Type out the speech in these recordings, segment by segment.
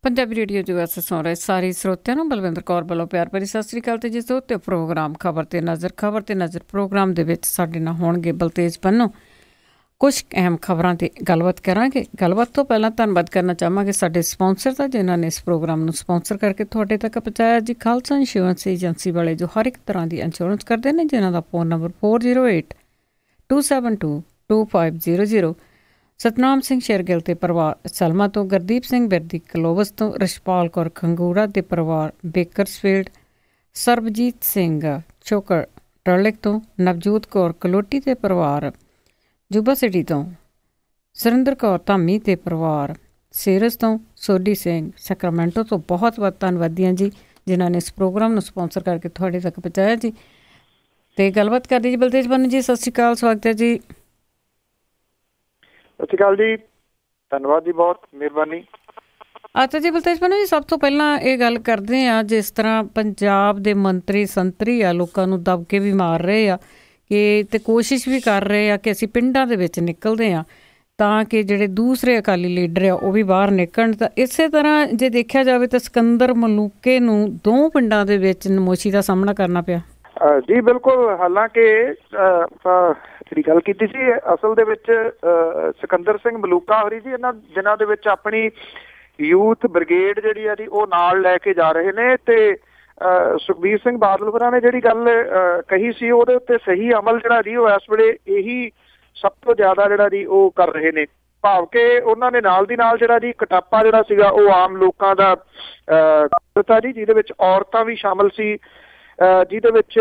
Punjabi radio ਜੋ S ਸੁਣ ਰਹੇ ਸਾਰੇ ਸਰੋਤਿਆਂ ਨੂੰ ਬਲਵਿੰਦਰ ਕੌਰ ਵੱਲੋਂ ਪਿਆਰ ਭਰੀ ਸਤਿ ਸ਼੍ਰੀ ਅਕਾਲ। ਤੇ ਜਿਸ ਦੇ ਉੱਤੇ ਪ੍ਰੋਗਰਾਮ ਖਬਰ ਤੇ ਨਜ਼ਰ ਪ੍ਰੋਗਰਾਮ ਦੇ ਵਿੱਚ ਸਾਡੇ ਨਾਲ ਹੋਣਗੇ ਬਲਤੇਜ ਪੰਨੂ। ਕੁਛ ਅਹਿਮ ਖਬਰਾਂ 'ਤੇ ਗੱਲਬਾਤ ਕਰਾਂਗੇ। ਗੱਲਬਾਤ ਤੋਂ ਪਹਿਲਾਂ ਧੰਨਵਾਦ ਕਰਨਾ ਚਾਹਾਂਗੇ ਸਾਡੇ ਸਪੋਂਸਰ ਦਾ, ਜਿਨ੍ਹਾਂ ਨੇ ਇਸ ਪ੍ਰੋਗਰਾਮ ਨੂੰ ਸਪੋਂਸਰ ਕਰਕੇ ਤੁਹਾਡੇ ਤੱਕ ਪਹੁੰਚਾਇਆ ਜੀ। ਖਾਲਸਾ ਇੰਸ਼ੋਰੈਂਸ ਏਜੰਸੀ ਵਾਲੇ ਜੋ ਹਰ ਇੱਕ ਤਰ੍ਹਾਂ ਦੀ ਇੰਸ਼ੋਰੈਂਸ ਕਰਦੇ ਨੇ, ਜਿਨ੍ਹਾਂ ਦਾ ਫ਼ੋਨ ਨੰਬਰ 4082722500। ਸਤਨਾਮ ਸਿੰਘ ਸ਼ੇਰਗਿੱਲ ਤੇ ਪਰਿਵਾਰ ਸਲਮਾ ਤੋਂ, ਗੁਰਦੀਪ ਸਿੰਘ ਬਿਰਦੀ ਕਲੋਵਸ ਤੋਂ, ਰਸ਼ਪਾਲ ਕੌਰ ਖੰਗੂੜਾ ਦੇ ਪਰਿਵਾਰ ਬੇਕਰਸਫੀਲਡ, ਸਰਬਜੀਤ ਸਿੰਘ ਚੋਕਰ ਟਰਲਿਕ ਤੋਂ, ਨਵਜੋਤ ਕੌਰ ਕਲੋਟੀ ਦੇ ਪਰਿਵਾਰ ਜੁਬਾ ਸਿਟੀ ਤੋਂ, ਸੁਰਿੰਦਰ ਕੌਰ ਧਾਮੀ ਦੇ ਪਰਿਵਾਰ ਸੀਰਸ ਤੋਂ, ਸੋਢੀ ਸਿੰਘ ਸੈਕਰਾਮੈਂਟੋ ਤੋਂ ਬਹੁਤ ਬਹੁਤ ਧੰਨਵਾਦੀਆਂ ਜੀ, ਜਿਨ੍ਹਾਂ ਨੇ ਇਸ ਪ੍ਰੋਗਰਾਮ ਨੂੰ ਸਪੋਂਸਰ ਕਰਕੇ ਤੁਹਾਡੇ ਤੱਕ ਪਹੁੰਚਾਇਆ ਜੀ। ਅਤੇ ਗੱਲਬਾਤ ਕਰਦੀ ਜੀ ਬਲਤੇਜ ਪੰਨੂ ਜੀ। ਸਤਿ ਸ਼੍ਰੀ ਅਕਾਲ, ਸਵਾਗਤ ਹੈ ਜੀ। ਸਤਿ ਸ਼੍ਰੀ ਅਕਾਲ ਜੀ, ਧੰਨਵਾਦ ਜੀ, ਬਹੁਤ ਮਿਹਰਬਾਨੀ। ਅੱਛਾ ਜੀ ਬਲਤੇਜ ਪੰਨੂ ਜੀ, ਸਭ ਤੋਂ ਪਹਿਲਾਂ ਇਹ ਗੱਲ ਕਰਦੇ ਹਾਂ, ਜਿਸ ਤਰ੍ਹਾਂ ਪੰਜਾਬ ਦੇ ਮੰਤਰੀ ਸੰਤਰੀ ਆ, ਲੋਕਾਂ ਨੂੰ ਦਬ ਕੇ ਵੀ ਮਾਰ ਰਹੇ ਆ ਕਿ ਤੇ ਕੋਸ਼ਿਸ਼ ਵੀ ਕਰ ਰਹੇ ਆ ਕਿ ਅਸੀਂ ਪਿੰਡਾਂ ਦੇ ਵਿੱਚ ਨਿਕਲਦੇ ਹਾਂ ਤਾਂ ਕਿ ਜਿਹੜੇ ਦੂਸਰੇ ਅਕਾਲੀ ਲੀਡਰ ਆ ਉਹ ਵੀ ਬਾਹਰ ਨਿਕਲਣ। ਤਾਂ ਇਸੇ ਤਰ੍ਹਾਂ ਜੇ ਦੇਖਿਆ ਜਾਵੇ ਤਾਂ ਸਿਕੰਦਰ ਮਲੂਕੇ ਨੂੰ 2 ਪਿੰਡਾਂ ਦੇ ਵਿੱਚ ਨਮੋਸ਼ੀ ਦਾ ਸਾਹਮਣਾ ਕਰਨਾ ਪਿਆ। ਜੀ ਬਿਲਕੁਲ, ਹਾਲਾਂਕਿ ਜਿਹੜੀ ਗੱਲ ਕੀਤੀ ਸੀ ਅਸਲ ਦੇ ਵਿੱਚ ਸਿਕੰਦਰ ਸਿੰਘ ਮਲੂਕਾ ਹੋਰੀ ਜੀ, ਇਹਨਾਂ ਦਿਨਾਂ ਦੇ ਵਿੱਚ ਆਪਣੀ ਯੂਥ ਬ੍ਰਿਗੇਡ ਜਿਹੜੀ ਆ ਜੀ ਉਹ ਨਾਲ ਲੈ ਕੇ ਜਾ ਰਹੇ ਨੇ। ਤੇ ਸੁਖਬੀਰ ਸਿੰਘ ਬਾਦਲ ਹੋਰਾਂ ਨੇ ਜਿਹੜੀ ਗੱਲ ਕਹੀ ਸੀ ਉਹਦੇ ਉੱਤੇ ਸਹੀ ਅਮਲ ਜਿਹੜਾ ਜੀ ਉਹ ਇਸ ਵੇਲੇ ਇਹੀ ਸਭ ਤੋਂ ਜ਼ਿਆਦਾ ਜਿਹੜਾ ਜੀ ਉਹ ਕਰ ਰਹੇ ਨੇ। ਭਾਵ ਕਿ ਉਹਨਾਂ ਨੇ ਨਾਲ ਦੀ ਨਾਲ ਜਿਹੜਾ ਜੀ ਕਟਾਪਾ ਜਿਹੜਾ ਸੀਗਾ ਉਹ ਆਮ ਲੋਕਾਂ ਦਾ ਦਿੱਤਾ ਜੀ, ਜਿਹਦੇ ਵਿੱਚ ਔਰਤਾਂ ਵੀ ਸ਼ਾਮਲ ਸੀ, ਜਿਹਦੇ ਵਿੱਚ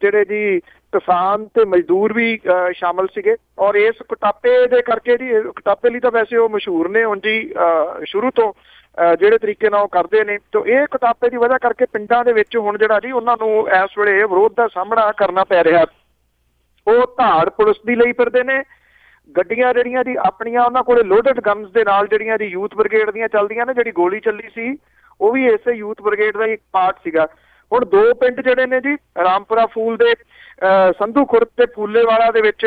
ਜਿਹੜੇ ਜੀ ਕਿਸਾਨ ਤੇ ਮਜ਼ਦੂਰ ਵੀ ਸ਼ਾਮਲ ਸੀਗੇ। ਔਰ ਇਸ ਕਟਾਪੇ ਦੇ ਕਰਕੇ ਜੀ, ਕਟਾਪੇ ਲਈ ਤਾਂ ਵੈਸੇ ਉਹ ਮਸ਼ਹੂਰ ਨੇ ਉਂਝ ਹੀ ਸ਼ੁਰੂ ਤੋਂ ਜਿਹੜੇ ਤਰੀਕੇ ਨਾਲ ਉਹ ਕਰਦੇ ਨੇ। ਤਾਂ ਇਹ ਕਟਾਪੇ ਦੀ ਵਜ੍ਹਾ ਕਰਕੇ ਪਿੰਡਾਂ ਦੇ ਵਿੱਚ ਹੁਣ ਜਿਹੜਾ ਜੀ ਉਹਨਾਂ ਨੂੰ ਇਸ ਵੇਲੇ ਵਿਰੋਧ ਦਾ ਸਾਹਮਣਾ ਕਰਨਾ ਪੈ ਰਿਹਾ। ਉਹ ਧਾੜ ਪੁਲਿਸ ਦੀ ਲਈ ਫਿਰਦੇ ਨੇ, ਗੱਡੀਆਂ ਜਿਹੜੀਆਂ ਜੀ ਆਪਣੀਆਂ ਉਹਨਾਂ ਕੋਲ ਲੋਡਡ ਗਨਸ ਦੇ ਨਾਲ ਜਿਹੜੀਆਂ ਜੀ ਯੂਥ ਬ੍ਰਿਗੇਡ ਦੀਆਂ ਚੱਲਦੀਆਂ ਨੇ। ਜਿਹੜੀ ਗੋਲੀ ਚੱਲੀ ਸੀ ਉਹ ਵੀ ਇਸੇ ਯੂਥ ਬ੍ਰਿਗੇਡ ਦਾ ਇੱਕ ਪਾਰਟ ਸੀਗਾ। ਹੁਣ 2 ਪਿੰਡ ਜਿਹੜੇ ਨੇ ਜੀ, ਰਾਮਪੁਰਾ ਫੂਲ ਦੇ ਸੰਧੂ ਖੁਰਦ ਤੇ ਫੂਲੇਵਾਲਾ ਦੇ ਵਿੱਚ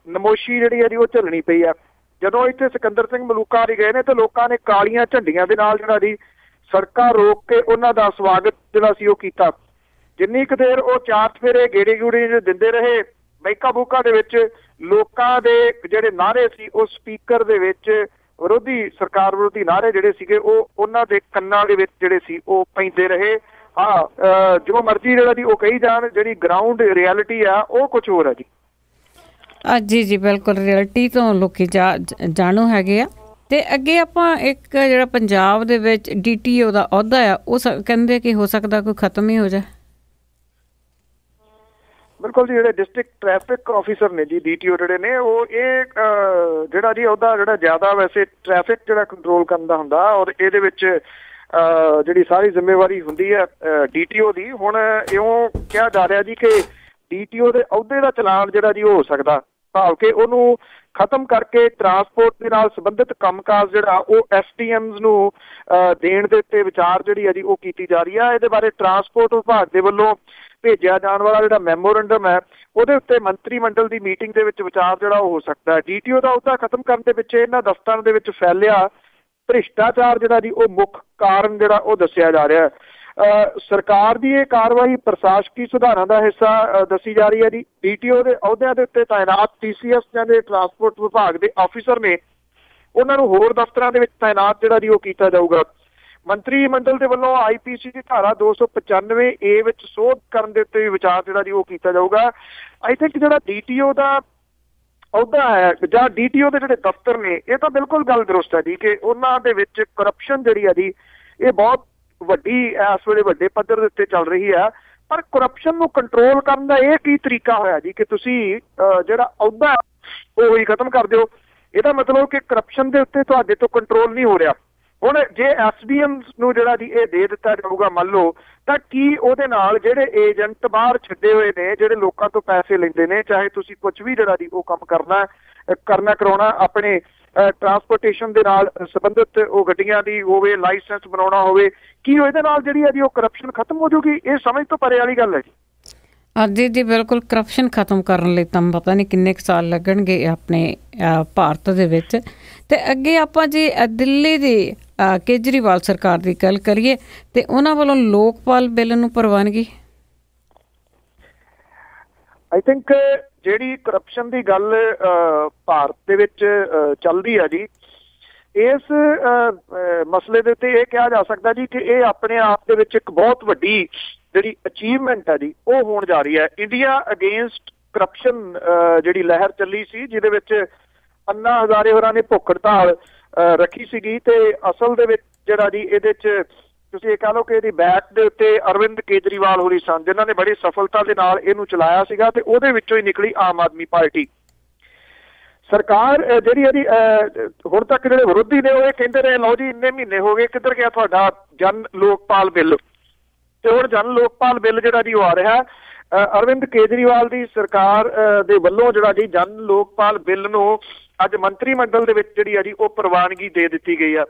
ਨਮੋਸ਼ੀ ਜਿਹੜੀ ਹੈ ਜੀ ਉਹ ਝੱਲਣੀ ਪਈ ਆ। ਜਦੋਂ ਇੱਥੇ ਸਿਕੰਦਰ ਸਿੰਘ ਮਲੂਕਾ ਵੀ ਗਏ ਨੇ ਤੇ ਲੋਕਾਂ ਨੇ ਕਾਲੀਆਂ ਝੰਡੀਆਂ ਦੇ ਨਾਲ ਜਿਹੜਾ ਜੀ ਸੜਕਾਂ ਰੋਕ ਕੇ ਉਹਨਾਂ ਦਾ ਸਵਾਗਤ ਜਿਹੜਾ ਸੀ ਉਹ ਕੀਤਾ। ਜਿੰਨੀ ਕੁ ਦੇਰ ਉਹ 4 ਚੁਫੇਰੇ ਗੇੜੇ ਗੂੜੇ ਦਿੰਦੇ ਰਹੇ, ਬੈਂਕਾਂ ਬੂਕਾਂ ਦੇ ਵਿੱਚ ਲੋਕਾਂ ਦੇ ਜਿਹੜੇ ਨਾਅਰੇ ਸੀ ਉਹ ਸਪੀਕਰ ਦੇ ਵਿੱਚ ਸਰਕਾਰ ਵਿਰੋਧੀ ਨਾਅਰੇ ਜਿਹੜੇ ਸੀਗੇ ਉਹ ਉਹਨਾਂ ਦੇ ਕੰਨਾਂ ਦੇ ਵਿੱਚ ਜਿਹੜੇ ਸੀ ਉਹ ਪੈਂਦੇ ਰਹੇ। ਹਾਂ, ਜੋ ਮਰਜ਼ੀ ਜਿਹੜਾ ਜੀ ਉਹ ਕਹੀ ਜਾਣ, ਜਿਹੜੀ ਗਰਾਊਂਡ ਰਿਐਲਿਟੀ ਆ ਉਹ ਕੁਛ ਹੋਰ ਆ ਜੀ। ਜੀ ਜੀ ਬਿਲਕੁਲ, ਰਿਐਲਿਟੀ ਤੋਂ ਲੋਕੀ ਜਾਣੂ ਹੈਗੇ ਆ। ਤੇ ਅੱਗੇ ਆਪਾਂ ਇੱਕ ਜਿਹੜਾ ਪੰਜਾਬ ਦੇ ਵਿੱਚ DTO ਦਾ ਅਹੁਦਾ ਆ ਉਹ ਕਹਿੰਦੇ ਕਿ ਹੋ ਸਕਦਾ ਕੋਈ ਖਤਮ ਹੀ ਹੋ ਜਾਏ। ਬਿਲਕੁਲ ਜੀ, ਜਿਹੜੇ ਡਿਸਟ੍ਰਿਕਟ ਟ੍ਰੈਫਿਕ ਆਫਿਸਰ ਨੇ ਜੀ DTO ਜਿਹੜੇ ਨੇ ਉਹ ਇਹ ਜਿਹੜਾ ਜੀ ਉਹਦਾ ਜਿਹੜਾ ਜ਼ਿਆਦਾ ਵੈਸੇ ਟ੍ਰੈਫਿਕ ਜਿਹੜਾ ਕੰਟਰੋਲ ਕਰਨ ਦਾ ਹੁੰਦਾ, ਔਰ ਇਹਦੇ ਵਿੱਚ ਜਿਹੜੀ ਸਾਰੀ ਜ਼ਿੰਮੇਵਾਰੀ ਹੁੰਦੀ ਹੈ DTO ਦੀ। ਹੁਣ ਇਉਂ ਕਿਹਾ ਜਾ ਰਿਹਾ ਜੀ ਕਿ DTO ਦੇ ਅਹੁਦੇ ਦਾ ਚਲਾਨ ਜਿਹੜਾ ਜੀ ਉਹ ਹੋ ਸਕਦਾ, ਭਾਵ ਕਿ ਉਹਨੂੰ ਖਤਮ ਕਰਕੇ ਟਰਾਂਸਪੋਰਟ ਦੇ ਨਾਲ ਸੰਬੰਧਿਤ ਕੰਮਕਾਜ ਜਿਹੜਾ ਉਹ SDMs ਨੂੰ ਦੇਣ ਦੇ ਉੱਤੇ ਵਿਚਾਰ ਜਿਹੜੀ ਹੈ ਜੀ ਉਹ ਕੀਤੀ ਜਾ ਰਹੀ ਆ। ਇਹਦੇ ਬਾਰੇ ਟਰਾਂਸਪੋਰਟ ਵਿਭਾਗ ਦੇ ਵੱਲੋਂ ਭੇਜਿਆ ਜਾਣ ਵਾਲਾ ਜਿਹੜਾ ਮੈਮੋਰੰਡਮ ਹੈ ਉਹਦੇ ਉੱਤੇ ਮੰਤਰੀ ਮੰਡਲ ਦੀ ਮੀਟਿੰਗ ਦੇ ਵਿੱਚ ਵਿਚਾਰ ਜਿਹੜਾ ਉਹ ਹੋ ਸਕਦਾ ਹੈ। DTO ਦਾ ਅਹੁਦਾ ਖਤਮ ਕਰਨ ਦੇ ਪਿੱਛੇ ਇਹਨਾਂ ਦਫ਼ਤਰਾਂ ਦੇ ਵਿੱਚ ਫੈਲਿਆ ਭ੍ਰਿਸ਼ਟਾਚਾਰ ਜਿਹੜਾ ਜੀ ਉਹ ਮੁੱਖ ਕਾਰਨ ਜਿਹੜਾ ਉਹ ਦੱਸਿਆ ਜਾ ਰਿਹਾ। ਸਰਕਾਰ ਦੀ ਇਹ ਕਾਰਵਾਈ ਪ੍ਰਸ਼ਾਸਕੀ ਸੁਧਾਰਾਂ ਦਾ ਹਿੱਸਾ ਦੱਸੀ ਜਾ ਰਹੀ ਹੈ ਜੀ। DTO ਦੇ ਅਹੁਦਿਆਂ ਦੇ ਉੱਤੇ ਤਾਇਨਾਤ TCS ਦੇ ਟਰਾਂਸਪੋਰਟ ਵਿਭਾਗ ਦੇ ਆਫਿਸਰ ਨੇ, ਉਹਨਾਂ ਨੂੰ ਹੋਰ ਦਫ਼ਤਰਾਂ ਦੇ ਵਿੱਚ ਤਾਇਨਾਤ ਜਿਹੜਾ ਜੀ ਉਹ ਕੀਤਾ ਜਾਊਗਾ। ਮੰਤਰੀ ਮੰਡਲ ਦੇ ਵੱਲੋਂ IPC ਦੀ ਧਾਰਾ 295A ਵਿੱਚ ਸੋਧ ਕਰਨ ਦੇ ਉੱਤੇ ਵੀ ਵਿਚਾਰ ਜਿਹੜਾ ਜੀ ਉਹ ਕੀਤਾ ਜਾਊਗਾ। ਆਈ ਥਿੰਕ ਜਿਹੜਾ DTO ਦਾ ਅਹੁਦਾ ਹੈ ਜਾਂ DTO ਦੇ ਜਿਹੜੇ ਦਫ਼ਤਰ ਨੇ, ਇਹ ਤਾਂ ਬਿਲਕੁਲ ਗੱਲ ਦਰੁਸਤ ਹੈ ਜੀ ਕਿ ਉਹਨਾਂ ਦੇ ਵਿੱਚ ਕਰਪਸ਼ਨ ਜਿਹੜੀ ਹੈ ਜੀ ਇਹ ਬਹੁਤ ਵੱਡੀ ਇਸ ਵੇਲੇ ਵੱਡੇ ਪੱਧਰ ਦੇ ਉੱਤੇ ਚੱਲ ਰਹੀ ਹੈ। ਪਰ ਕਰਪਸ਼ਨ ਨੂੰ ਕੰਟਰੋਲ ਕਰਨ ਦਾ ਇਹ ਕੀ ਤਰੀਕਾ ਹੋਇਆ ਜੀ ਕਿ ਤੁਸੀਂ ਜਿਹੜਾ ਅਹੁਦਾ ਉਹ ਹੀ ਖਤਮ ਕਰ ਦਿਓ। ਇਹਦਾ ਮਤਲਬ ਕਿ ਕਰਪਸ਼ਨ ਦੇ ਉੱਤੇ ਤੁਹਾਡੇ ਤੋਂ ਕੰਟਰੋਲ ਨਹੀਂ ਹੋ ਰਿਹਾ। ਹੁਣ ਜੇ SDMs ਨੂੰ ਜਿਹੜਾ ਜੀ ਇਹ ਦੇ ਦਿੱਤਾ ਜਾਊਗਾ ਮੰਨ ਲਓ, ਤਾਂ ਕੀ ਉਹਦੇ ਨਾਲ ਜਿਹੜੇ ਏਜੰਟ ਬਾਹਰ ਛੱਡੇ ਹੋਏ ਨੇ, ਜਿਹੜੇ ਲੋਕਾਂ ਤੋਂ ਪੈਸੇ ਲੈਂਦੇ ਨੇ, ਚਾਹੇ ਤੁਸੀਂ ਕੁਛ ਵੀ ਜਿਹੜਾ ਜੀ ਉਹ ਕੰਮ ਕਰਾਉਣਾ ਆਪਣੇ ਟਰਾਂਸਪੋਰਟੇਸ਼ਨ ਦੇ ਨਾਲ ਸੰਬੰਧਿਤ ਉਹ ਗੱਡੀਆਂ ਦੀ ਹੋਵੇ, ਲਾਇਸੈਂਸ ਬਣਾਉਣਾ ਹੋਵੇ, ਕੀ ਇਹਦੇ ਨਾਲ ਜਿਹੜੀ ਹੈ ਜੀ ਉਹ ਕਰਪਸ਼ਨ ਖਤਮ ਹੋ ਜਾਊਗੀ? ਇਹ ਸਮਝ ਤੋਂ ਪਰੇ ਵਾਲੀ ਗੱਲ ਹੈ ਜੀ। ਜੀ ਬਿਲਕੁਲ, ਕਰਪਸ਼ਨ ਖਤਮ ਕਰਨ ਲਈ ਤਾਂ ਪਤਾ ਨਹੀਂ ਕਿੰਨੇ ਕੁ ਸਾਲ ਲੱਗਣਗੇ ਆਪਣੇ ਭਾਰਤ ਦੇ ਵਿੱਚ। ਤੇ ਅੱਗੇ ਆਪਾਂ ਜੀ ਦਿੱਲੀ ਦੀ ਕੇਜਰੀਵਾਲ ਸਰਕਾਰ ਦੀ ਗੱਲ ਕਰੀਏ ਤੇ ਉਹਨਾਂ ਵੱਲੋਂ ਲੋਕਪਾਲ ਬਿੱਲ ਨੂੰ ਪ੍ਰਵਾਨਗੀ। ਆਈ ਥਿੰਕ ਜਿਹੜੀ ਕਰਪਸ਼ਨ ਦੀ ਗੱਲ ਭਾਰਤ ਦੇ ਵਿੱਚ ਚੱਲਦੀ ਆ ਜੀ, ਇਸ ਮਸਲੇ ਦੇ ਉੱਤੇ ਇਹ ਕਿਹਾ ਜਾ ਸਕਦਾ ਜੀ ਕਿ ਇਹ ਆਪਣੇ ਆਪ ਦੇ ਵਿੱਚ ਇੱਕ ਬਹੁਤ ਵੱਡੀ ਜਿਹੜੀ ਅਚੀਵਮੈਂਟ ਹੈ ਜੀ ਉਹ ਹੋਣ ਜਾ ਰਹੀ ਹੈ। ਇੰਡੀਆ ਅਗੇਂਸਟ ਕਰਪਸ਼ਨ ਜਿਹੜੀ ਲਹਿਰ ਚੱਲੀ ਸੀ, ਜਿਹਦੇ ਵਿੱਚ ਅੰਨਾ ਹਜ਼ਾਰੇ ਹੋਰਾਂ ਨੇ ਭੁੱਖ ਹੜਤਾਲ ਰੱਖੀ ਸੀਗੀ, ਤੇ ਅਸਲ ਦੇ ਵਿੱਚ ਜਿਹੜਾ ਜੀ ਇਹਦੇ 'ਚ ਤੁਸੀਂ ਇਹ ਕਹਿ ਲਓ ਕਿ ਇਹਦੀ ਬੈਕ ਦੇ ਉੱਤੇ ਅਰਵਿੰਦ ਕੇਜਰੀਵਾਲ ਹੋਰੀ ਸਨ, ਜਿਨ੍ਹਾਂ ਨੇ ਬੜੀ ਸਫਲਤਾ ਦੇ ਨਾਲ ਇਹਨੂੰ ਚਲਾਇਆ ਸੀਗਾ, ਤੇ ਉਹਦੇ ਵਿੱਚੋਂ ਹੀ ਨਿਕਲੀ ਆਮ ਆਦਮੀ ਪਾਰਟੀ। ਸਰਕਾਰ ਜਿਹੜੀ ਇਹਦੀ ਹੁਣ ਤੱਕ ਜਿਹੜੇ ਵਿਰੋਧੀ ਨੇ ਉਹ ਇਹ ਕਹਿੰਦੇ ਰਹੇ, ਲਓ ਜੀ ਇੰਨੇ ਮਹੀਨੇ ਹੋ ਗਏ, ਕਿੱਧਰ ਗਿਆ ਤੁਹਾਡਾ ਜਨ ਲੋਕਪਾਲ ਬਿੱਲ। ਤੇ ਹੁਣ ਜਨ ਲੋਕਪਾਲ ਬਿੱਲ ਜਿਹੜਾ ਜੀ ਉਹ ਆ ਰਿਹਾ। ਅਰਵਿੰਦ ਕੇਜਰੀਵਾਲ ਦੀ ਸਰਕਾਰ ਦੇ ਵੱਲੋਂ ਜਿਹੜਾ ਜੀ ਜਨ ਲੋਕਪਾਲ ਬਿੱਲ ਨੂੰ ਅੱਜ ਮੰਤਰੀ ਮੰਡਲ ਦੇ ਵਿੱਚ ਜਿਹੜੀ ਆ ਜੀ ਉਹ ਪ੍ਰਵਾਨਗੀ ਦੇ ਦਿੱਤੀ ਗਈ ਆ।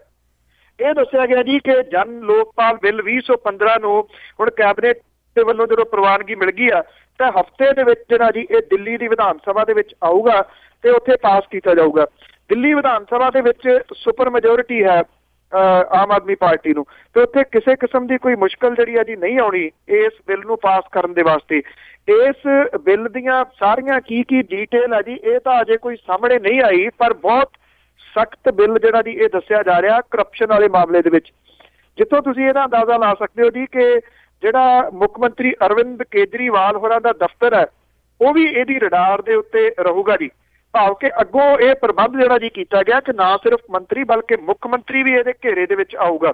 ਇਹ ਦੱਸਿਆ ਗਿਆ ਜੀ ਕਿ ਜਨ ਲੋਕਪਾਲ ਬਿੱਲ 2015 ਨੂੰ ਹੁਣ ਕੈਬਨਿਟ ਦੇ ਵੱਲੋਂ ਜਦੋਂ ਪ੍ਰਵਾਨਗੀ ਮਿਲ ਗਈ ਆ ਤਾਂ ਹਫ਼ਤੇ ਦੇ ਵਿੱਚ ਜਿਹੜਾ ਜੀ ਇਹ ਦਿੱਲੀ ਦੀ ਵਿਧਾਨ ਸਭਾ ਦੇ ਵਿੱਚ ਆਊਗਾ ਤੇ ਉੱਥੇ ਪਾਸ ਕੀਤਾ ਜਾਊਗਾ। ਦਿੱਲੀ ਵਿਧਾਨ ਸਭਾ ਦੇ ਵਿੱਚ ਸੁਪਰ ਮੈਜੋਰਿਟੀ ਹੈ ਆਮ ਆਦਮੀ ਪਾਰਟੀ ਨੂੰ, ਤੇ ਉੱਥੇ ਕਿਸੇ ਕਿਸਮ ਦੀ ਕੋਈ ਮੁਸ਼ਕਲ ਜਿਹੜੀ ਆ ਜੀ ਨਹੀਂ ਆਉਣੀ ਇਸ ਬਿੱਲ ਨੂੰ ਪਾਸ ਕਰਨ ਦੇ ਵਾਸਤੇ। ਇਸ ਬਿੱਲ ਦੀਆਂ ਸਾਰੀਆਂ ਕੀ ਡਿਟੇਲ ਹੈ ਜੀ ਇਹ ਤਾਂ ਅਜੇ ਕੋਈ ਸਾਹਮਣੇ ਨਹੀਂ ਆਈ, ਪਰ ਬਹੁਤ ਸਖਤ ਬਿੱਲ ਜਿਹੜਾ ਜੀ ਇਹ ਦੱਸਿਆ ਜਾ ਰਿਹਾ ਕਰਪਸ਼ਨ ਵਾਲੇ ਮਾਮਲੇ ਦੇ ਵਿੱਚ। ਜਿੱਥੋਂ ਤੁਸੀਂ ਇਹਦਾ ਅੰਦਾਜ਼ਾ ਲਾ ਸਕਦੇ ਹੋ ਜੀ ਕਿ ਜਿਹੜਾ ਮੁੱਖ ਮੰਤਰੀ ਅਰਵਿੰਦ ਕੇਜਰੀਵਾਲ ਹੋਰਾਂ ਦਾ ਦਫ਼ਤਰ ਹੈ ਉਹ ਵੀ ਇਹਦੀ ਰਡਾਰ ਦੇ ਉੱਤੇ ਰਹੂਗਾ ਜੀ। ਭਾਵ ਕਿ ਅੱਗੋਂ ਇਹ ਪ੍ਰਬੰਧ ਜਿਹੜਾ ਜੀ ਕੀਤਾ ਗਿਆ ਕਿ ਨਾ ਸਿਰਫ ਮੰਤਰੀ ਬਲਕਿ ਮੁੱਖ ਮੰਤਰੀ ਵੀ ਇਹਦੇ ਘੇਰੇ ਦੇ ਵਿੱਚ ਆਊਗਾ।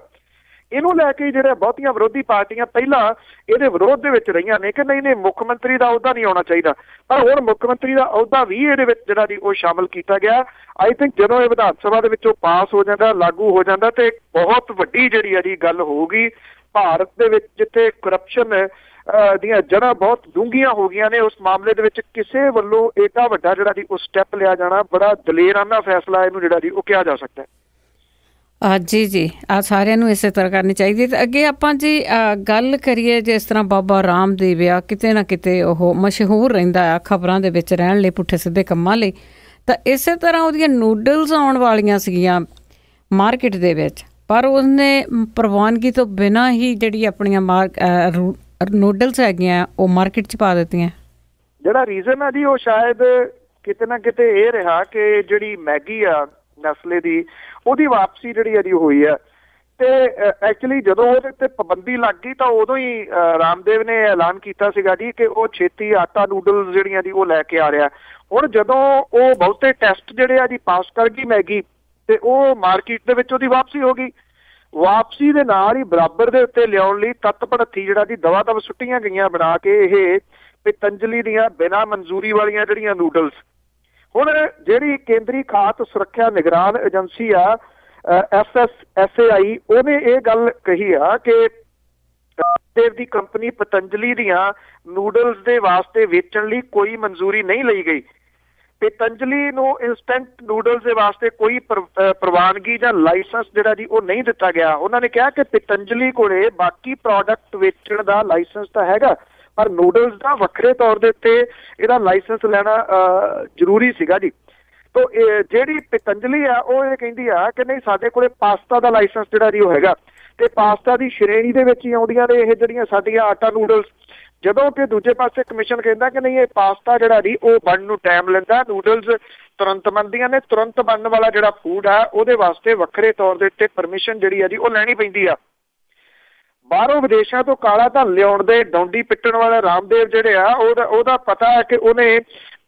ਇਹਨੂੰ ਲੈ ਕੇ ਜਿਹੜੇ ਬਹੁਤੀਆਂ ਵਿਰੋਧੀ ਪਾਰਟੀਆਂ ਪਹਿਲਾਂ ਇਹਦੇ ਵਿਰੋਧ ਦੇ ਵਿੱਚ ਰਹੀਆਂ ਨੇ ਕਿ ਨਹੀਂ ਮੁੱਖ ਮੰਤਰੀ ਦਾ ਅਹੁਦਾ ਨਹੀਂ ਆਉਣਾ ਚਾਹੀਦਾ, ਪਰ ਹੁਣ ਮੁੱਖ ਮੰਤਰੀ ਦਾ ਅਹੁਦਾ ਵੀ ਇਹਦੇ ਵਿੱਚ ਜਿਹੜਾ ਜੀ ਉਹ ਸ਼ਾਮਲ ਕੀਤਾ ਗਿਆ। ਆਈ ਥਿੰਕ ਜਦੋਂ ਇਹ ਵਿਧਾਨ ਸਭਾ ਦੇ ਵਿੱਚੋਂ ਪਾਸ ਹੋ ਜਾਂਦਾ, ਲਾਗੂ ਹੋ ਜਾਂਦਾ, ਤੇ ਬਹੁਤ ਵੱਡੀ ਜਿਹੜੀ ਆ ਜੀ ਗੱਲ ਹੋਊਗੀ ਭਾਰਤ ਦੇ ਵਿੱਚ, ਜਿੱਥੇ ਕਰਪਸ਼ਨ ਦੀਆਂ ਜੜ੍ਹਾਂ ਬਹੁਤ ਡੂੰਘੀਆਂ ਹੋ ਗਈਆਂ ਨੇ। ਉਸ ਮਾਮਲੇ ਦੇ ਵਿੱਚ ਕਿਸੇ ਵੱਲੋਂ ਏਡਾ ਵੱਡਾ ਜਿਹੜਾ ਜੀ ਉਹ ਸਟੈਪ ਲਿਆ ਜਾਣਾ ਬੜਾ ਦਲੇਰਾਨਾ ਫੈਸਲਾ ਇਹਨੂੰ ਜਿਹੜਾ ਜੀ ਉਹ ਕਿਹਾ ਜਾ ਸਕਦਾ ਹੈ। ਜੀ ਆ ਸਾਰਿਆਂ ਨੂੰ ਇਸੇ ਤਰ੍ਹਾਂ ਕਰਨੀ ਚਾਹੀਦੀ। ਤੇ ਅੱਗੇ ਆਪਾਂ ਜੀ ਗੱਲ ਕਰੀਏ ਜਿਸ ਤਰ੍ਹਾਂ ਬਾਬਾ ਰਾਮਦੇਵ ਆ, ਕਿਤੇ ਨਾ ਕਿਤੇ ਉਹ ਮਸ਼ਹੂਰ ਰਹਿੰਦਾ ਆ ਖਬਰਾਂ ਦੇ ਵਿੱਚ ਰਹਿਣ ਲਈ, ਪੁੱਠੇ ਸਿੱਧੇ ਕੰਮਾਂ ਲਈ। ਤਾਂ ਇਸੇ ਤਰ੍ਹਾਂ ਉਹਦੀਆਂ ਨੂਡਲਸ ਆਉਣ ਵਾਲੀਆਂ ਸੀਗੀਆਂ ਮਾਰਕੀਟ ਦੇ ਵਿੱਚ, ਪਰ ਉਹਨੇ ਪ੍ਰਵਾਨਗੀ ਤੋਂ ਬਿਨਾਂ ਹੀ ਜਿਹੜੀ ਆਪਣੀਆਂ ਨੂਡਲਸ ਹੈਗੀਆਂ ਉਹ ਮਾਰਕੀਟ 'ਚ ਪਾ ਦਿੱਤੀਆਂ। ਜਿਹੜਾ ਰੀਜ਼ਨ ਆ ਜੀ ਉਹ ਸ਼ਾਇਦ ਕਿਤੇ ਨਾ ਕਿਤੇ ਇਹ ਰਿਹਾ ਕਿ ਜਿਹੜੀ ਮੈਗੀ ਆ ਨਸਲੇ ਦੀ ਉਹਦੀ ਵਾਪਸੀ ਜਿਹੜੀ ਆ ਜੀ ਹੋਈ ਆ, ਤੇ ਐਕਚੁਅਲੀ ਜਦੋਂ ਉਹਦੇ ਤੇ ਪਾਬੰਦੀ ਲੱਗ ਗਈ ਤਾਂ ਉਦੋਂ ਹੀ ਰਾਮਦੇਵ ਨੇ ਐਲਾਨ ਕੀਤਾ ਸੀਗਾ ਜੀ ਕਿ ਉਹ ਛੇਤੀ ਆਟਾ ਨੂਡਲਸ ਜਿਹੜੀਆਂ ਜੀ ਉਹ ਲੈ ਕੇ ਆ ਰਿਹਾ। ਹੁਣ ਜਦੋਂ ਉਹ ਬਹੁਤੇ ਟੈਸਟ ਜਿਹੜੇ ਆ ਜੀ ਪਾਸ ਕਰ ਗਈ ਮੈਗੀ, ਤੇ ਉਹ ਮਾਰਕੀਟ ਦੇ ਵਿੱਚ ਉਹਦੀ ਵਾਪਸੀ ਹੋ ਗਈ। ਵਾਪਸੀ ਦੇ ਨਾਲ ਹੀ ਬਰਾਬਰ ਦੇ ਉੱਤੇ ਲਿਆਉਣ ਲਈ ਤੱਤ ਭੜੱਥੀ ਜਿਹੜਾ ਜੀ ਦਵਾ ਦਵ ਸੁੱਟੀਆਂ ਗਈਆਂ ਬਣਾ ਕੇ ਇਹ ਪਤੰਜਲੀ ਦੀਆਂ ਬਿਨਾਂ ਮਨਜ਼ੂਰੀ ਵਾਲੀਆਂ ਜਿਹੜੀਆਂ ਨੂਡਲਸ। ਹੁਣ ਜਿਹੜੀ ਕੇਂਦਰੀ ਖਾਤ ਸੁਰੱਖਿਆ ਨਿਗਰਾਨ ਏਜੰਸੀ ਆ FSSAI, ਉਹਨੇ ਇਹ ਗੱਲ ਕਹੀ ਆ ਕਿ ਦੇਵ ਦੀ ਕੰਪਨੀ ਪਤੰਜਲੀ ਦੀਆਂ ਨੂਡਲਸ ਦੇ ਵਾਸਤੇ ਵੇਚਣ ਲਈ ਕੋਈ ਮਨਜ਼ੂਰੀ ਨਹੀਂ ਲਈ ਗਈ। ਪਤੰਜਲੀ ਨੂੰ ਇੰਸਟੈਂਟ ਨੂਡਲਸ ਦੇ ਵਾਸਤੇ ਕੋਈ ਪ੍ਰਵਾਨਗੀ ਜਾਂ ਲਾਇਸੈਂਸ ਜਿਹੜਾ ਜੀ ਉਹ ਨਹੀਂ ਦਿੱਤਾ ਗਿਆ। ਉਹਨਾਂ ਨੇ ਕਿਹਾ ਕਿ ਪਤੰਜਲੀ ਕੋਲੇ ਬਾਕੀ ਪ੍ਰੋਡਕਟ ਵੇਚਣ ਦਾ ਲਾਇਸੈਂਸ ਤਾਂ ਹੈਗਾ, ਪਰ ਨੂਡਲਸ ਦਾ ਵੱਖਰੇ ਤੌਰ ਦੇ ਉੱਤੇ ਇਹਦਾ ਲਾਇਸੈਂਸ ਲੈਣਾ ਜ਼ਰੂਰੀ ਸੀਗਾ ਜੀ। ਤੋ ਜਿਹੜੀ ਪਤੰਜਲੀ ਆ ਉਹ ਇਹ ਕਹਿੰਦੀ ਆ ਕਿ ਨਹੀਂ, ਸਾਡੇ ਕੋਲੇ ਪਾਸਤਾ ਦਾ ਲਾਇਸੈਂਸ ਜਿਹੜਾ ਜੀ ਉਹ ਹੈਗਾ, ਤੇ ਪਾਸਤਾ ਦੀ ਸ਼੍ਰੇਣੀ ਦੇ ਵਿੱਚ ਹੀ ਆਉਂਦੀਆਂ ਨੇ ਇਹ ਜਿਹੜੀਆਂ ਸਾਡੀਆਂ ਆਟਾ ਨੂਡਲਸ। ਜਦੋਂ ਕਿ ਦੂਜੇ ਪਾਸੇ ਕਮਿਸ਼ਨ ਕਹਿੰਦਾ ਕਿ ਨਹੀਂ, ਇਹ ਪਾਸਤਾ ਜਿਹੜਾ ਜੀ ਉਹ ਬਣਨ ਨੂੰ ਟਾਈਮ ਲੈਂਦਾ, ਨੂਡਲਸ ਤੁਰੰਤ ਬਣਦੀਆਂ ਨੇ, ਤੁਰੰਤ ਬਣਨ ਵਾਲਾ ਜਿਹੜਾ ਫੂਡ ਆ ਉਹਦੇ ਵਾਸਤੇ ਵੱਖਰੇ ਤੌਰ ਦੇ ਉੱਤੇ ਪਰਮਿਸ਼ਨ ਜਿਹੜੀ ਆ ਜੀ ਉਹ ਲੈਣੀ ਪੈਂਦੀ ਆ। ਬਾਹਰੋਂ ਵਿਦੇਸ਼ਾਂ ਤੋਂ ਕਾਲਾ ਧਨ ਲਿਆਉਣ ਦੇ ਡੌਂਡੀ ਪਿੱਟਣ ਵਾਲੇ ਰਾਮਦੇਵ ਜਿਹੜੇ ਆ ਉਹਦਾ ਪਤਾ ਹੈ ਕਿ ਉਹਨੇ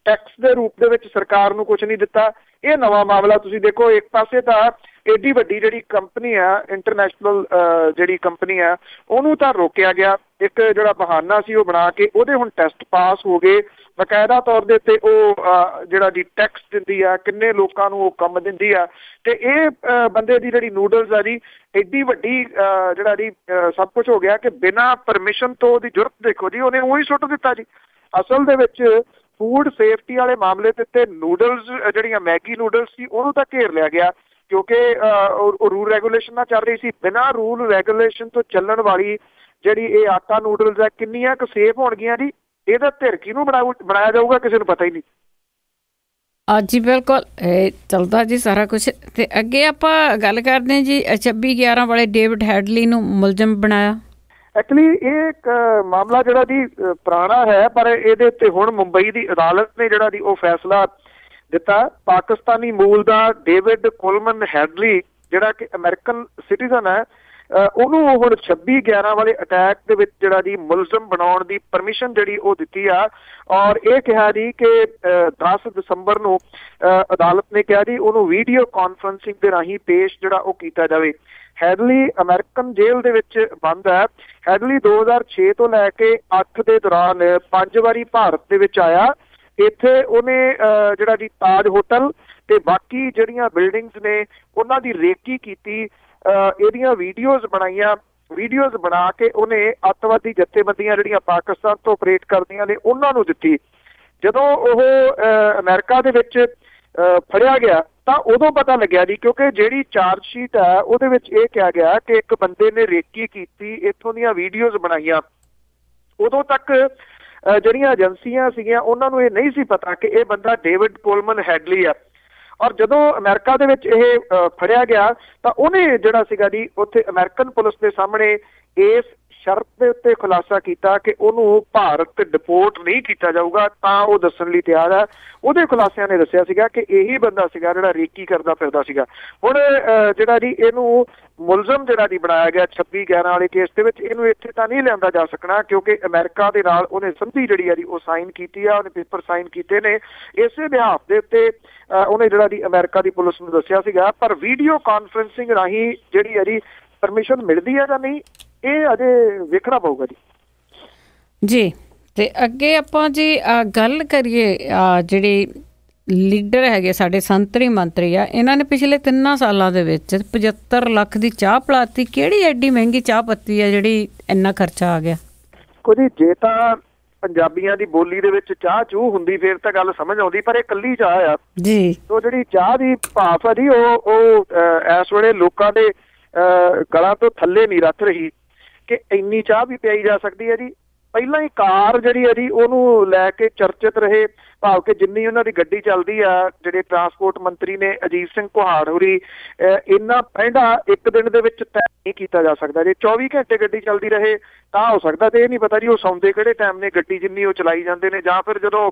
ਟੈਕਸ ਦੇ ਰੂਪ ਦੇ ਵਿੱਚ ਸਰਕਾਰ ਨੂੰ ਕੁਝ ਨਹੀਂ ਦਿੱਤਾ। ਇਹ ਨਵਾਂ ਮਾਮਲਾ ਤੁਸੀਂ ਦੇਖੋ, ਇੱਕ ਪਾਸੇ ਤਾਂ ਏਡੀ ਵੱਡੀ ਜਿਹੜੀ ਕੰਪਨੀ ਆ, ਇੰਟਰਨੈਸ਼ਨਲ ਜਿਹੜੀ ਕੰਪਨੀ ਆ, ਉਹਨੂੰ ਤਾਂ ਰੋਕਿਆ ਗਿਆ। ਇੱਕ ਜਿਹੜਾ ਬਹਾਨਾ ਸੀ ਉਹ ਬਣਾ ਕੇ ਉਹਦੇ ਹੁਣ ਟੈਸਟ ਪਾਸ ਹੋ ਗਏ, ਬਕਾਇਦਾ ਤੌਰ ਦੇ ਉੱਤੇ ਉਹ ਜਿਹੜਾ ਜੀ ਟੈਕਸ ਦਿੰਦੀ ਆ, ਕਿੰਨੇ ਲੋਕਾਂ ਨੂੰ ਉਹ ਕੰਮ ਦਿੰਦੀ ਆ। ਤੇ ਇਹ ਬੰਦੇ ਦੀ ਜਿਹੜੀ ਨੂਡਲਸ ਆ ਜੀ ਏਡੀ ਵੱਡੀ ਜਿਹੜਾ ਜੀ ਸਭ ਕੁਝ ਹੋ ਗਿਆ ਕਿ ਬਿਨਾਂ ਪਰਮਿਸ਼ਨ ਤੋਂ ਉਹਦੀ ਜ਼ਰੂਰਤ ਦੇਖੋ ਜੀ ਉਹਨੇ ਉਹੀ ਸੁੱਟ ਦਿੱਤਾ ਜੀ। ਅਸਲ ਦੇ ਵਿੱਚ ਫੂਡ ਸੇਫਟੀ ਵਾਲੇ ਮਾਮਲੇ ਦੇ ਉੱਤੇ ਨੂਡਲਸ ਜਿਹੜੀਆਂ ਮੈਗੀ ਨੂਡਲਸ ਸੀ ਉਹਨੂੰ ਤਾਂ ਘੇਰ ਲਿਆ ਗਿਆ, ਕਿਉਂਕਿ ਰੂਲ ਰੈਗੂਲੇਸ਼ਨ ਨਾਲ ਚੱਲ ਰਹੀ ਸੀ। ਬਿਨਾਂ ਰੂਲ ਰੈਗੂਲੇਸ਼ਨ ਤੋਂ ਚੱਲਣ ਵਾਲੀ ਜਿਹੜੀ ਇਹ ਆਟਾ ਨੂਡਲਸ ਹੈ ਕਿੰਨੀਆਂ ਕੁ ਸੇਫ ਹੋਣਗੀਆਂ ਜੀ, ਇਹਦਾ ਧਿਰ ਕਿਹਨੂੰ ਬਣਾਇਆ ਜਾਊਗਾ, ਕਿਸੇ ਨੂੰ ਪਤਾ ਹੀ ਨਹੀਂ। जी बिल्कुल चलता जी सारा कुछ। तो अगे आप गल करते हैं जी 26/11 वाले डेविड हैडली नूं मुलजम बनाया। एक्चुअली ये एक मामला जिहड़ा जी पुराना है, पर ਇਹਦੇ ਉੱਤੇ ਹੁਣ ਮੁੰਬਈ ਦੀ ਅਦਾਲਤ ਨੇ ਜਿਹੜਾ ਜੀ ਉਹ ਫੈਸਲਾ ਦਿੱਤਾ। ਪਾਕਿਸਤਾਨੀ ਮੂਲ ਦਾ ਡੇਵਿਡ ਕੋਲਮਨ ਹੈਡਲੀ ਜਿਹੜਾ ਕਿ ਅਮਰੀਕਨ ਸਿਟੀਜ਼ਨ ਹੈ, ਉਹਨੂੰ ਹੁਣ 26/11 ਵਾਲੇ ਅਟੈਕ ਦੇ ਵਿੱਚ ਜਿਹੜਾ ਜੀ ਮੁਲਜ਼ਮ ਬਣਾਉਣ ਦੀ ਪਰਮਿਸ਼ਨ ਜਿਹੜੀ ਉਹ ਦਿੱਤੀ ਆ। ਔਰ ਇਹ ਕਿਹਾ ਜੀ ਕਿ 10 ਦਸੰਬਰ ਨੂੰ ਅਦਾਲਤ ਨੇ ਕਿਹਾ ਜੀ ਉਹਨੂੰ ਵੀਡੀਓ ਕਾਨਫਰੰਸਿੰਗ ਦੇ ਰਾਹੀਂ ਪੇਸ਼ ਜਿਹੜਾ ਉਹ ਕੀਤਾ ਜਾਵੇ। ਹੈਡਲੀ ਅਮਰੀਕਨ ਜੇਲ੍ਹ ਦੇ ਵਿੱਚ ਬੰਦ ਹੈ। ਹੈਡਲੀ 2006 ਤੋਂ ਲੈ ਕੇ 8 ਦੇ ਦੌਰਾਨ 5 ਵਾਰੀ ਭਾਰਤ ਦੇ ਵਿੱਚ ਆਇਆ। ਇੱਥੇ ਉਹਨੇ ਜਿਹੜਾ ਜੀ ਤਾਜ ਹੋਟਲ ਤੇ ਬਾਕੀ ਜਿਹੜੀਆਂ ਬਿਲਡਿੰਗਸ ਨੇ ਉਹਨਾਂ ਦੀ ਰੇਕੀ ਕੀਤੀ, ਇਹਦੀਆਂ ਵੀਡੀਓਜ਼ ਬਣਾਈਆਂ। ਵੀਡੀਓਜ਼ ਬਣਾ ਕੇ ਉਹਨੇ ਅੱਤਵਾਦੀ ਜਥੇਬੰਦੀਆਂ ਜਿਹੜੀਆਂ ਪਾਕਿਸਤਾਨ ਤੋਂ ਆਪਰੇਟ ਕਰਦੀਆਂ ਨੇ ਉਹਨਾਂ ਨੂੰ ਦਿੱਤੀ। ਜਦੋਂ ਉਹ ਅਮਰੀਕਾ ਦੇ ਵਿੱਚ ਫੜਿਆ ਗਿਆ ਤਾਂ ਉਦੋਂ ਪਤਾ ਲੱਗਿਆ ਜੀ, ਕਿਉਂਕਿ ਜਿਹੜੀ ਚਾਰਜ ਸ਼ੀਟ ਹੈ ਉਹਦੇ ਵਿੱਚ ਇਹ ਕਿਹਾ ਗਿਆ ਕਿ ਇੱਕ ਬੰਦੇ ਨੇ ਰੇਕੀ ਕੀਤੀ, ਇੱਥੋਂ ਦੀਆਂ ਵੀਡੀਓਜ਼ ਬਣਾਈਆਂ। ਉਦੋਂ ਤੱਕ ਜਿਹੜੀਆਂ ਏਜੰਸੀਆਂ ਸੀਗੀਆਂ ਉਹਨਾਂ ਨੂੰ ਇਹ ਨਹੀਂ ਸੀ ਪਤਾ ਕਿ ਇਹ ਬੰਦਾ ਡੇਵਿਡ ਕੋਲਮਨ ਹੈਡਲੀ ਆ। ਔਰ ਜਦੋਂ ਅਮਰੀਕਾ ਦੇ ਵਿੱਚ ਇਹ ਫੜਿਆ ਗਿਆ ਤਾਂ ਉਹਨੇ ਜਿਹੜਾ ਸੀਗਾ ਜੀ ਉੱਥੇ ਅਮਰੀਕਨ ਪੁਲਿਸ ਦੇ ਸਾਹਮਣੇ ਇਸ ਸ਼ਰਤ ਦੇ ਉੱਤੇ ਖੁਲਾਸਾ ਕੀਤਾ ਕਿ ਉਹਨੂੰ ਭਾਰਤ ਡਿਪੋਰਟ ਨਹੀਂ ਕੀਤਾ ਜਾਊਗਾ, ਤਾਂ ਉਹ ਦੱਸਣ ਲਈ ਤਿਆਰ ਹੈ। ਉਹਦੇ ਖੁਲਾਸਿਆਂ ਨੇ ਦੱਸਿਆ ਸੀਗਾ ਕਿ ਇਹੀ ਬੰਦਾ ਸੀਗਾ ਜਿਹੜਾ ਰੇਕੀ ਕਰਦਾ ਫਿਰਦਾ ਸੀਗਾ। ਹੁਣ ਜਿਹੜਾ ਜੀ ਇਹਨੂੰ ਮੁਲਜ਼ਮ ਜਿਹੜਾ ਜੀ ਬਣਾਇਆ ਗਿਆ 26/11 ਵਾਲੇ ਕੇਸ ਦੇ ਵਿੱਚ, ਇਹਨੂੰ ਇੱਥੇ ਤਾਂ ਨਹੀਂ ਲਿਆਂਦਾ ਜਾ ਸਕਣਾ ਕਿਉਂਕਿ ਅਮਰੀਕਾ ਦੇ ਨਾਲ ਉਹਨੇ ਸੰਧੀ ਜਿਹੜੀ ਆ ਜੀ ਉਹ ਸਾਈਨ ਕੀਤੀ ਆ, ਉਹਨੇ ਪੇਪਰ ਸਾਈਨ ਕੀਤੇ ਨੇ। ਇਸੇ ਬਿਹਾਫ ਦੇ ਉੱਤੇ ਉਹਨੇ ਜਿਹੜਾ ਜੀ ਅਮਰੀਕਾ ਦੀ ਪੁਲਿਸ ਨੂੰ ਦੱਸਿਆ ਸੀਗਾ। ਪਰ ਵੀਡੀਓ ਕਾਨਫਰੰਸਿੰਗ ਰਾਹੀਂ ਜਿਹੜੀ ਆ ਜੀ ਪਰਮਿਸ਼ਨ ਮਿਲਦੀ ਆ ਜਾਂ ਨਹੀਂ, ਇਹ ਅਜੇ ਵੇਖਣਾ ਪਊਗਾ ਜੀ। ਤੇ ਅੱਗੇ ਆਪਾਂ ਜੀ ਗੱਲ ਕਰੀਏ ਜਿਹੜੇ ਲੀਡਰ ਹੈਗੇ ਸਾਡੇ ਸੰਤਰੀ ਮੰਤਰੀ ਆ, ਇਹਨਾਂ ਨੇ ਪਿਛਲੇ 3 ਸਾਲਾਂ ਦੇ ਵਿੱਚ 75 ਲੱਖ ਦੀ ਚਾਹ ਪਲਾਤੀ। ਕਿਹੜੀ ਐਡੀ ਮਹਿੰਗੀ ਚਾਹ ਪੱਤੀ ਆ ਜਿਹੜੀ ਇੰਨਾ ਖਰਚਾ ਆ ਗਿਆ? ਕੁਝ ਜੇ ਤਾਂ ਪੰਜਾਬੀਆਂ ਦੀ ਬੋਲੀ ਦੇ ਵਿੱਚ ਚਾਹ ਚੂਹ ਹੁੰਦੀ ਫੇਰ ਤਾਂ ਗੱਲ ਸਮਝ ਆਉਂਦੀ, ਪਰ ਇਹ ਇਕੱਲੀ ਚਾਹ ਆ ਜੀ। ਉਹ ਜਿਹੜੀ ਚਾਹ ਦੀ ਭਾਫ ਆ ਜੀ ਉਹ ਇਸ ਵੇਲੇ ਲੋਕਾਂ ਦੇ ਗਲਾਂ ਤੋਂ ਥੱਲੇ ਨਹੀਂ ਰੱਖ ਰਹੀ ਕਿ ਇੰਨੀ ਚਾਹ ਵੀ ਪਿਆਈ ਜਾ ਸਕਦੀ ਹੈ ਜੀ। ਪਹਿਲਾਂ ਹੀ ਕਾਰ ਜਿਹੜੀ ਹੈ ਜੀ ਉਹਨੂੰ ਲੈ ਕੇ ਚਰਚਿਤ ਰਹੇ, ਭਾਵ ਕਿ ਜਿੰਨੀ ਉਹਨਾਂ ਦੀ ਗੱਡੀ ਚੱਲਦੀ ਆ, ਜਿਹੜੇ ਟਰਾਂਸਪੋਰਟ ਮੰਤਰੀ ਨੇ ਅਜੀਤ ਸਿੰਘ ਕੁਹਾੜ ਹੋਰੀ, ਇੰਨਾ ਪਹਿੰਡਾ ਇੱਕ ਦਿਨ ਦੇ ਵਿੱਚ ਤੈਅ ਨਹੀਂ ਕੀਤਾ ਜਾ ਸਕਦਾ। ਜੇ 24 ਘੰਟੇ ਗੱਡੀ ਚੱਲਦੀ ਰਹੇ ਤਾਂ ਹੋ ਸਕਦਾ, ਤੇ ਇਹ ਨਹੀਂ ਪਤਾ ਜੀ ਉਹ ਸੌਂਦੇ ਕਿਹੜੇ ਟਾਈਮ ਨੇ ਗੱਡੀ ਜਿੰਨੀ ਉਹ ਚਲਾਈ ਜਾਂਦੇ ਨੇ, ਜਾਂ ਫਿਰ ਜਦੋਂ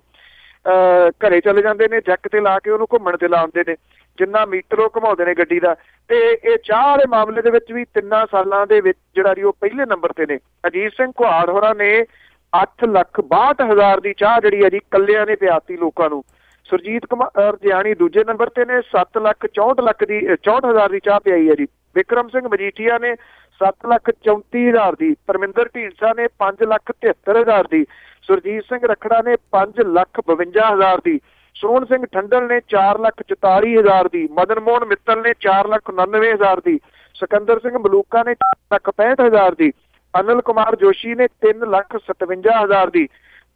ਘਰੇ ਚਲੇ ਜਾਂਦੇ ਨੇ ਜੈਕ ਤੇ ਲਾ ਕੇ ਉਹਨੂੰ ਘੁੰਮਣ ਤੇ ਲਾਉਂਦੇ ਨੇ, ਜਿੰਨਾ ਮੀਟਰ ਉਹ ਘੁਮਾਉਂਦੇ ਨੇ ਗੱਡੀ ਦਾ। ਤੇ ਇਹ ਚਾਹ ਵਾਲੇ ਮਾਮਲੇ ਦੇ ਵਿੱਚ ਵੀ 3 ਸਾਲਾਂ ਦੇ ਵਿੱਚ ਜਿਹੜਾ ਜੀ ਉਹ ਪਹਿਲੇ ਨੰਬਰ ਤੇ ਨੇ। ਅਜੀਤ ਸਿੰਘ ਕੁਹਾੜ ਹੋਰਾਂ ਨੇ 8,62,000 ਦੀ ਚਾਹ ਜਿਹੜੀ ਹੈ ਜੀ ਕੱਲਿਆਂ ਨੇ ਪਿਆਤੀ ਲੋਕਾਂ ਨੂੰ। ਸੁਰਜੀਤ ਕੁਮਾਰ ਜਿਆਣੀ ਦੂਜੇ ਨੰਬਰ ਤੇ ਨੇ 7,64,000 ਦੀ ਚਾਹ ਪਿਆਈ ਹੈ ਜੀ। ਵਿਕਰਮ ਸਿੰਘ ਮਜੀਠੀਆ ਨੇ 7,34,000 ਦੀ, ਪਰਮਿੰਦਰ ਢੀਂਡਸਾ ਨੇ 5,73,000 ਦੀ, ਸੁਰਜੀਤ ਸਿੰਘ ਰੱਖੜਾ ਨੇ 5,52,000 ਦੀ, ਸੋਹਣ ਸਿੰਘ ਠੰਡਲ ਨੇ 4,44,000 ਦੀ, ਮਦਨ ਮੋਹਨ ਮਿੱਤਲ ਨੇ 4,99,000 ਦੀ, ਸਿਕੰਦਰ ਸਿੰਘ ਮਲੂਕਾ ਨੇ 4,65,000 ਦੀ, ਅਨਿਲ ਕੁਮਾਰ ਜੋਸ਼ੀ ਨੇ 3,57,000 ਦੀ,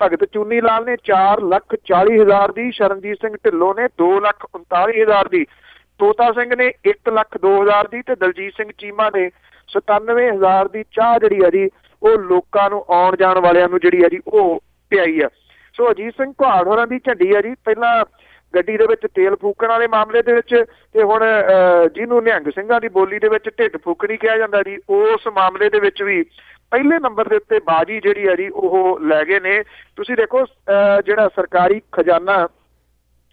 ਭਗਤ ਚੂਨੀ ਲਾਲ ਨੇ 4,40,000 ਦੀ, ਸ਼ਰਨਜੀਤ ਸਿੰਘ ਢਿੱਲੋਂ ਨੇ 2,39,000 ਦੀ, ਤੋਤਾ ਸਿੰਘ ਨੇ 1,02,000 ਦੀ ਤੇ ਦਲਜੀਤ ਸਿੰਘ ਚੀਮਾ ਨੇ 97,000 ਦੀ ਚਾਹ ਜਿਹੜੀ ਹੈ ਜੀ ਉਹ ਲੋਕਾਂ ਨੂੰ ਆਉਣ ਜਾਣ ਵਾਲਿਆਂ ਨੂੰ ਜਿਹੜੀ ਹੈ ਜੀ ਉਹ ਪਿਆਈ ਆ। ਸੋ ਅਜੀਤ ਸਿੰਘ ਕੁਹਾੜ ਹੋਰਾਂ ਦੀ ਝੰਡੀ ਆ ਜੀ, ਪਹਿਲਾਂ ਗੱਡੀ ਦੇ ਵਿੱਚ ਤੇਲ ਫੂਕਣ ਵਾਲੇ ਮਾਮਲੇ ਦੇ ਵਿੱਚ, ਤੇ ਹੁਣ ਜਿਹਨੂੰ ਨਿਹੰਗ ਸਿੰਘਾਂ ਦੀ ਬੋਲੀ ਦੇ ਵਿੱਚ ਢਿੱਡ ਫੂਕਣੀ ਕਿਹਾ ਜਾਂਦਾ ਜੀ, ਉਸ ਮਾਮਲੇ ਦੇ ਵਿੱਚ ਵੀ ਪਹਿਲੇ ਨੰਬਰ ਦੇ ਉੱਤੇ ਬਾਜੀ ਜਿਹੜੀ ਹੈ ਜੀ ਉਹ ਲੈ ਗਏ ਨੇ। ਤੁਸੀਂ ਦੇਖੋ ਜਿਹੜਾ ਸਰਕਾਰੀ ਖਜ਼ਾਨਾ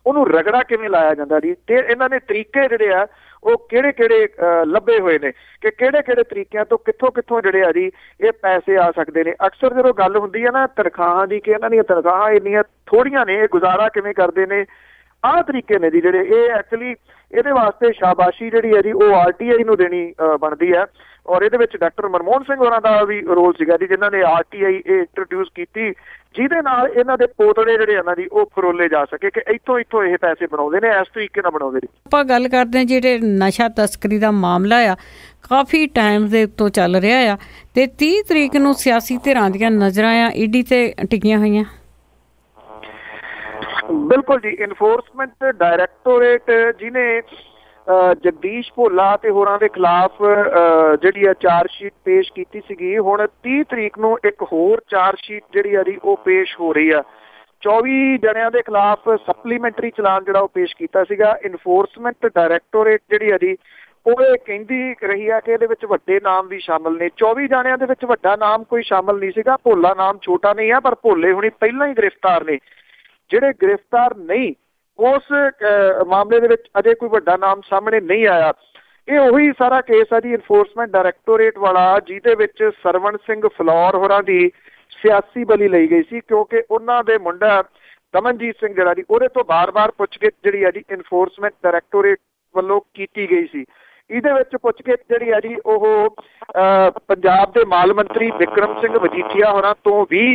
ਉਹਨੂੰ ਰਗੜਾ ਕਿਵੇਂ ਲਾਇਆ ਜਾਂਦਾ ਜੀ, ਤੇ ਇਹਨਾਂ ਨੇ ਤਰੀਕੇ ਜਿਹੜੇ ਆ ਉਹ ਕਿਹੜੇ ਕਿਹੜੇ ਲੱਭੇ ਹੋਏ ਨੇ ਕਿ ਕਿਹੜੇ ਕਿਹੜੇ ਤਰੀਕਿਆਂ ਤੋਂ ਕਿੱਥੋਂ ਕਿੱਥੋਂ ਜਿਹੜੇ ਆ ਜੀ ਇਹ ਪੈਸੇ ਆ ਸਕਦੇ ਨੇ। ਅਕਸਰ ਜਦੋਂ ਗੱਲ ਹੁੰਦੀ ਹੈ ਨਾ ਤਨਖਾਹਾਂ ਦੀ ਕਿ ਇਹਨਾਂ ਦੀਆਂ ਤਨਖਾਹਾਂ ਇੰਨੀਆਂ ਥੋੜ੍ਹੀਆਂ ਨੇ, ਇਹ ਗੁਜ਼ਾਰਾ ਕਿਵੇਂ ਕਰਦੇ ਨੇ, ਆਹ ਤਰੀਕੇ ਨੇ ਜੀ ਜਿਹੜੇ ਇਹ ਐਕਚੁਅਲੀ ਇਹਦੇ ਵਾਸਤੇ ਸ਼ਾਬਾਸ਼ੀ ਜਿਹੜੀ ਹੈ ਜੀ ਉਹ RTI ਨੂੰ ਦੇਣੀ ਬਣਦੀ ਹੈ। ਔਰ ਇਹਦੇ ਵਿੱਚ ਡਾਕਟਰ ਮਨਮੋਹਨ ਸਿੰਘ ਹੋਰਾਂ ਦਾ ਵੀ ਰੋਲ ਸੀਗਾ ਜੀ, ਜਿਨ੍ਹਾਂ ਨੇ RTI ਇਹ ਇੰਟਰੋਡਿਊਸ ਕੀਤੀ, ਜਿਹਦੇ ਨਾਲ ਇਹਨਾਂ ਦੇ ਪੋਤੜੇ ਜਿਹੜੇ ਇਹਨਾਂ ਦੀ ਉਹ ਫਰੋਲੇ ਜਾ ਸਕੇ ਕਿ ਇੱਥੋਂ ਇਹ ਪੈਸੇ ਬਣਾਉਂਦੇ ਨੇ, ਇਸ ਤਰੀਕੇ ਨਾਲ ਬਣਾਉਂਦੇ ਨੇ। ਆਪਾਂ ਗੱਲ ਕਰਦੇ ਹਾਂ ਜਿਹੜੇ ਨਸ਼ਾ ਤਸਕਰੀ ਦਾ ਮਾਮਲਾ ਆ ਕਾਫੀ ਟਾਈਮ ਦੇ ਉੱਤੋਂ ਚੱਲ ਰਿਹਾ ਆ, ਤੇ 30 ਤਰੀਕ ਨੂੰ ਸਿਆਸੀ ਧਿਰਾਂ ਦੀਆਂ ਨਜ਼ਰਾਂ ਆ ED ਤੇ ਟਿਕੀਆਂ ਹੋਈਆਂ। ਬਿਲਕੁਲ ਜੀ, ਇਨਫੋਰਸਮੈਂਟ ਡਾਇਰੈਕਟੋਰੇਟ ਜਿਹਨੇ ਜਗਦੀਸ਼ ਭੋਲਾ ਤੇ ਹੋਰਾਂ ਦੇ ਖਿਲਾਫ ਜਿਹੜੀ ਆ ਚਾਰਜ ਸ਼ੀਟ ਪੇਸ਼ ਕੀਤੀ ਸੀਗੀ, ਹੁਣ 30 ਤਰੀਕ ਨੂੰ ਇੱਕ ਹੋਰ ਚਾਰਜ ਸ਼ੀਟ ਜਿਹੜੀ ਆ ਜੀ ਉਹ ਪੇਸ਼ ਹੋ ਰਹੀ ਆ। 24 ਜਣਿਆਂ ਦੇ ਖਿਲਾਫ ਸਪਲੀਮੈਂਟਰੀ ਚਲਾਨ ਜਿਹੜਾ ਉਹ ਪੇਸ਼ ਕੀਤਾ ਸੀਗਾ। ਇਨਫੋਰਸਮੈਂਟ ਡਾਇਰੈਕਟੋਰੇਟ ਜਿਹੜੀ ਆ ਜੀ ਉਹ ਇਹ ਕਹਿੰਦੀ ਰਹੀ ਆ ਕਿ ਇਹਦੇ ਵਿੱਚ ਵੱਡੇ ਨਾਮ ਵੀ ਸ਼ਾਮਲ ਨੇ। 24 ਜਣਿਆਂ ਦੇ ਵਿੱਚ ਵੱਡਾ ਨਾਮ ਕੋਈ ਸ਼ਾਮਲ ਨਹੀਂ ਸੀਗਾ। ਭੋਲਾ ਨਾਮ ਛੋਟਾ ਨਹੀਂ ਆ, ਪਰ ਭੋਲੇ ਹੁਣੀ ਪਹਿਲਾਂ ਹੀ ਗ੍ਰਿਫਤਾਰ ਨੇ। ਜਿਹੜੇ ਗ੍ਰਿਫਤਾਰ ਨਹੀਂ ਉਸ ਮਾਮਲੇ ਦੇ ਵਿੱਚ ਅਜੇ ਕੋਈ ਵੱਡਾ ਨਾਮ ਸਾਹਮਣੇ ਨਹੀਂ ਆਇਆ। ਇਹ ਉਹੀ ਸਾਰਾ ਕੇਸ ਆ ਜੀ ਇਨਫੋਰਸਮੈਂਟ ਡਾਇਰੈਕਟੋਰੇਟ ਵਾਲਾ, ਜਿਹਦੇ ਵਿੱਚ ਸਰਵਣ ਸਿੰਘ ਫਲੌਰ ਹੋਰਾਂ ਦੀ ਸਿਆਸੀ ਬਲੀ ਲਈ ਗਈ ਸੀ, ਕਿਉਂਕਿ ਉਹਨਾਂ ਦੇ ਮੁੰਡਾ ਦਮਨਜੀਤ ਸਿੰਘ ਜਿਹੜਾ ਜੀ ਉਹਦੇ ਤੋਂ ਬਾਰ-ਬਾਰ ਪੁੱਛਗਿੱਛ ਜਿਹੜੀ ਆ ਜੀ ਇਨਫੋਰਸਮੈਂਟ ਡਾਇਰੈਕਟੋਰੇਟ ਵੱਲੋਂ ਕੀਤੀ ਗਈ ਸੀ। ਇਹਦੇ ਵਿੱਚ ਪੁੱਛਗਿੱਛ ਜਿਹੜੀ ਆ ਜੀ ਉਹ ਪੰਜਾਬ ਦੇ ਮਾਲ ਮੰਤਰੀ ਬਿਕਰਮ ਸਿੰਘ ਮਜੀਠੀਆ ਹੋਰਾਂ ਤੋਂ ਵੀ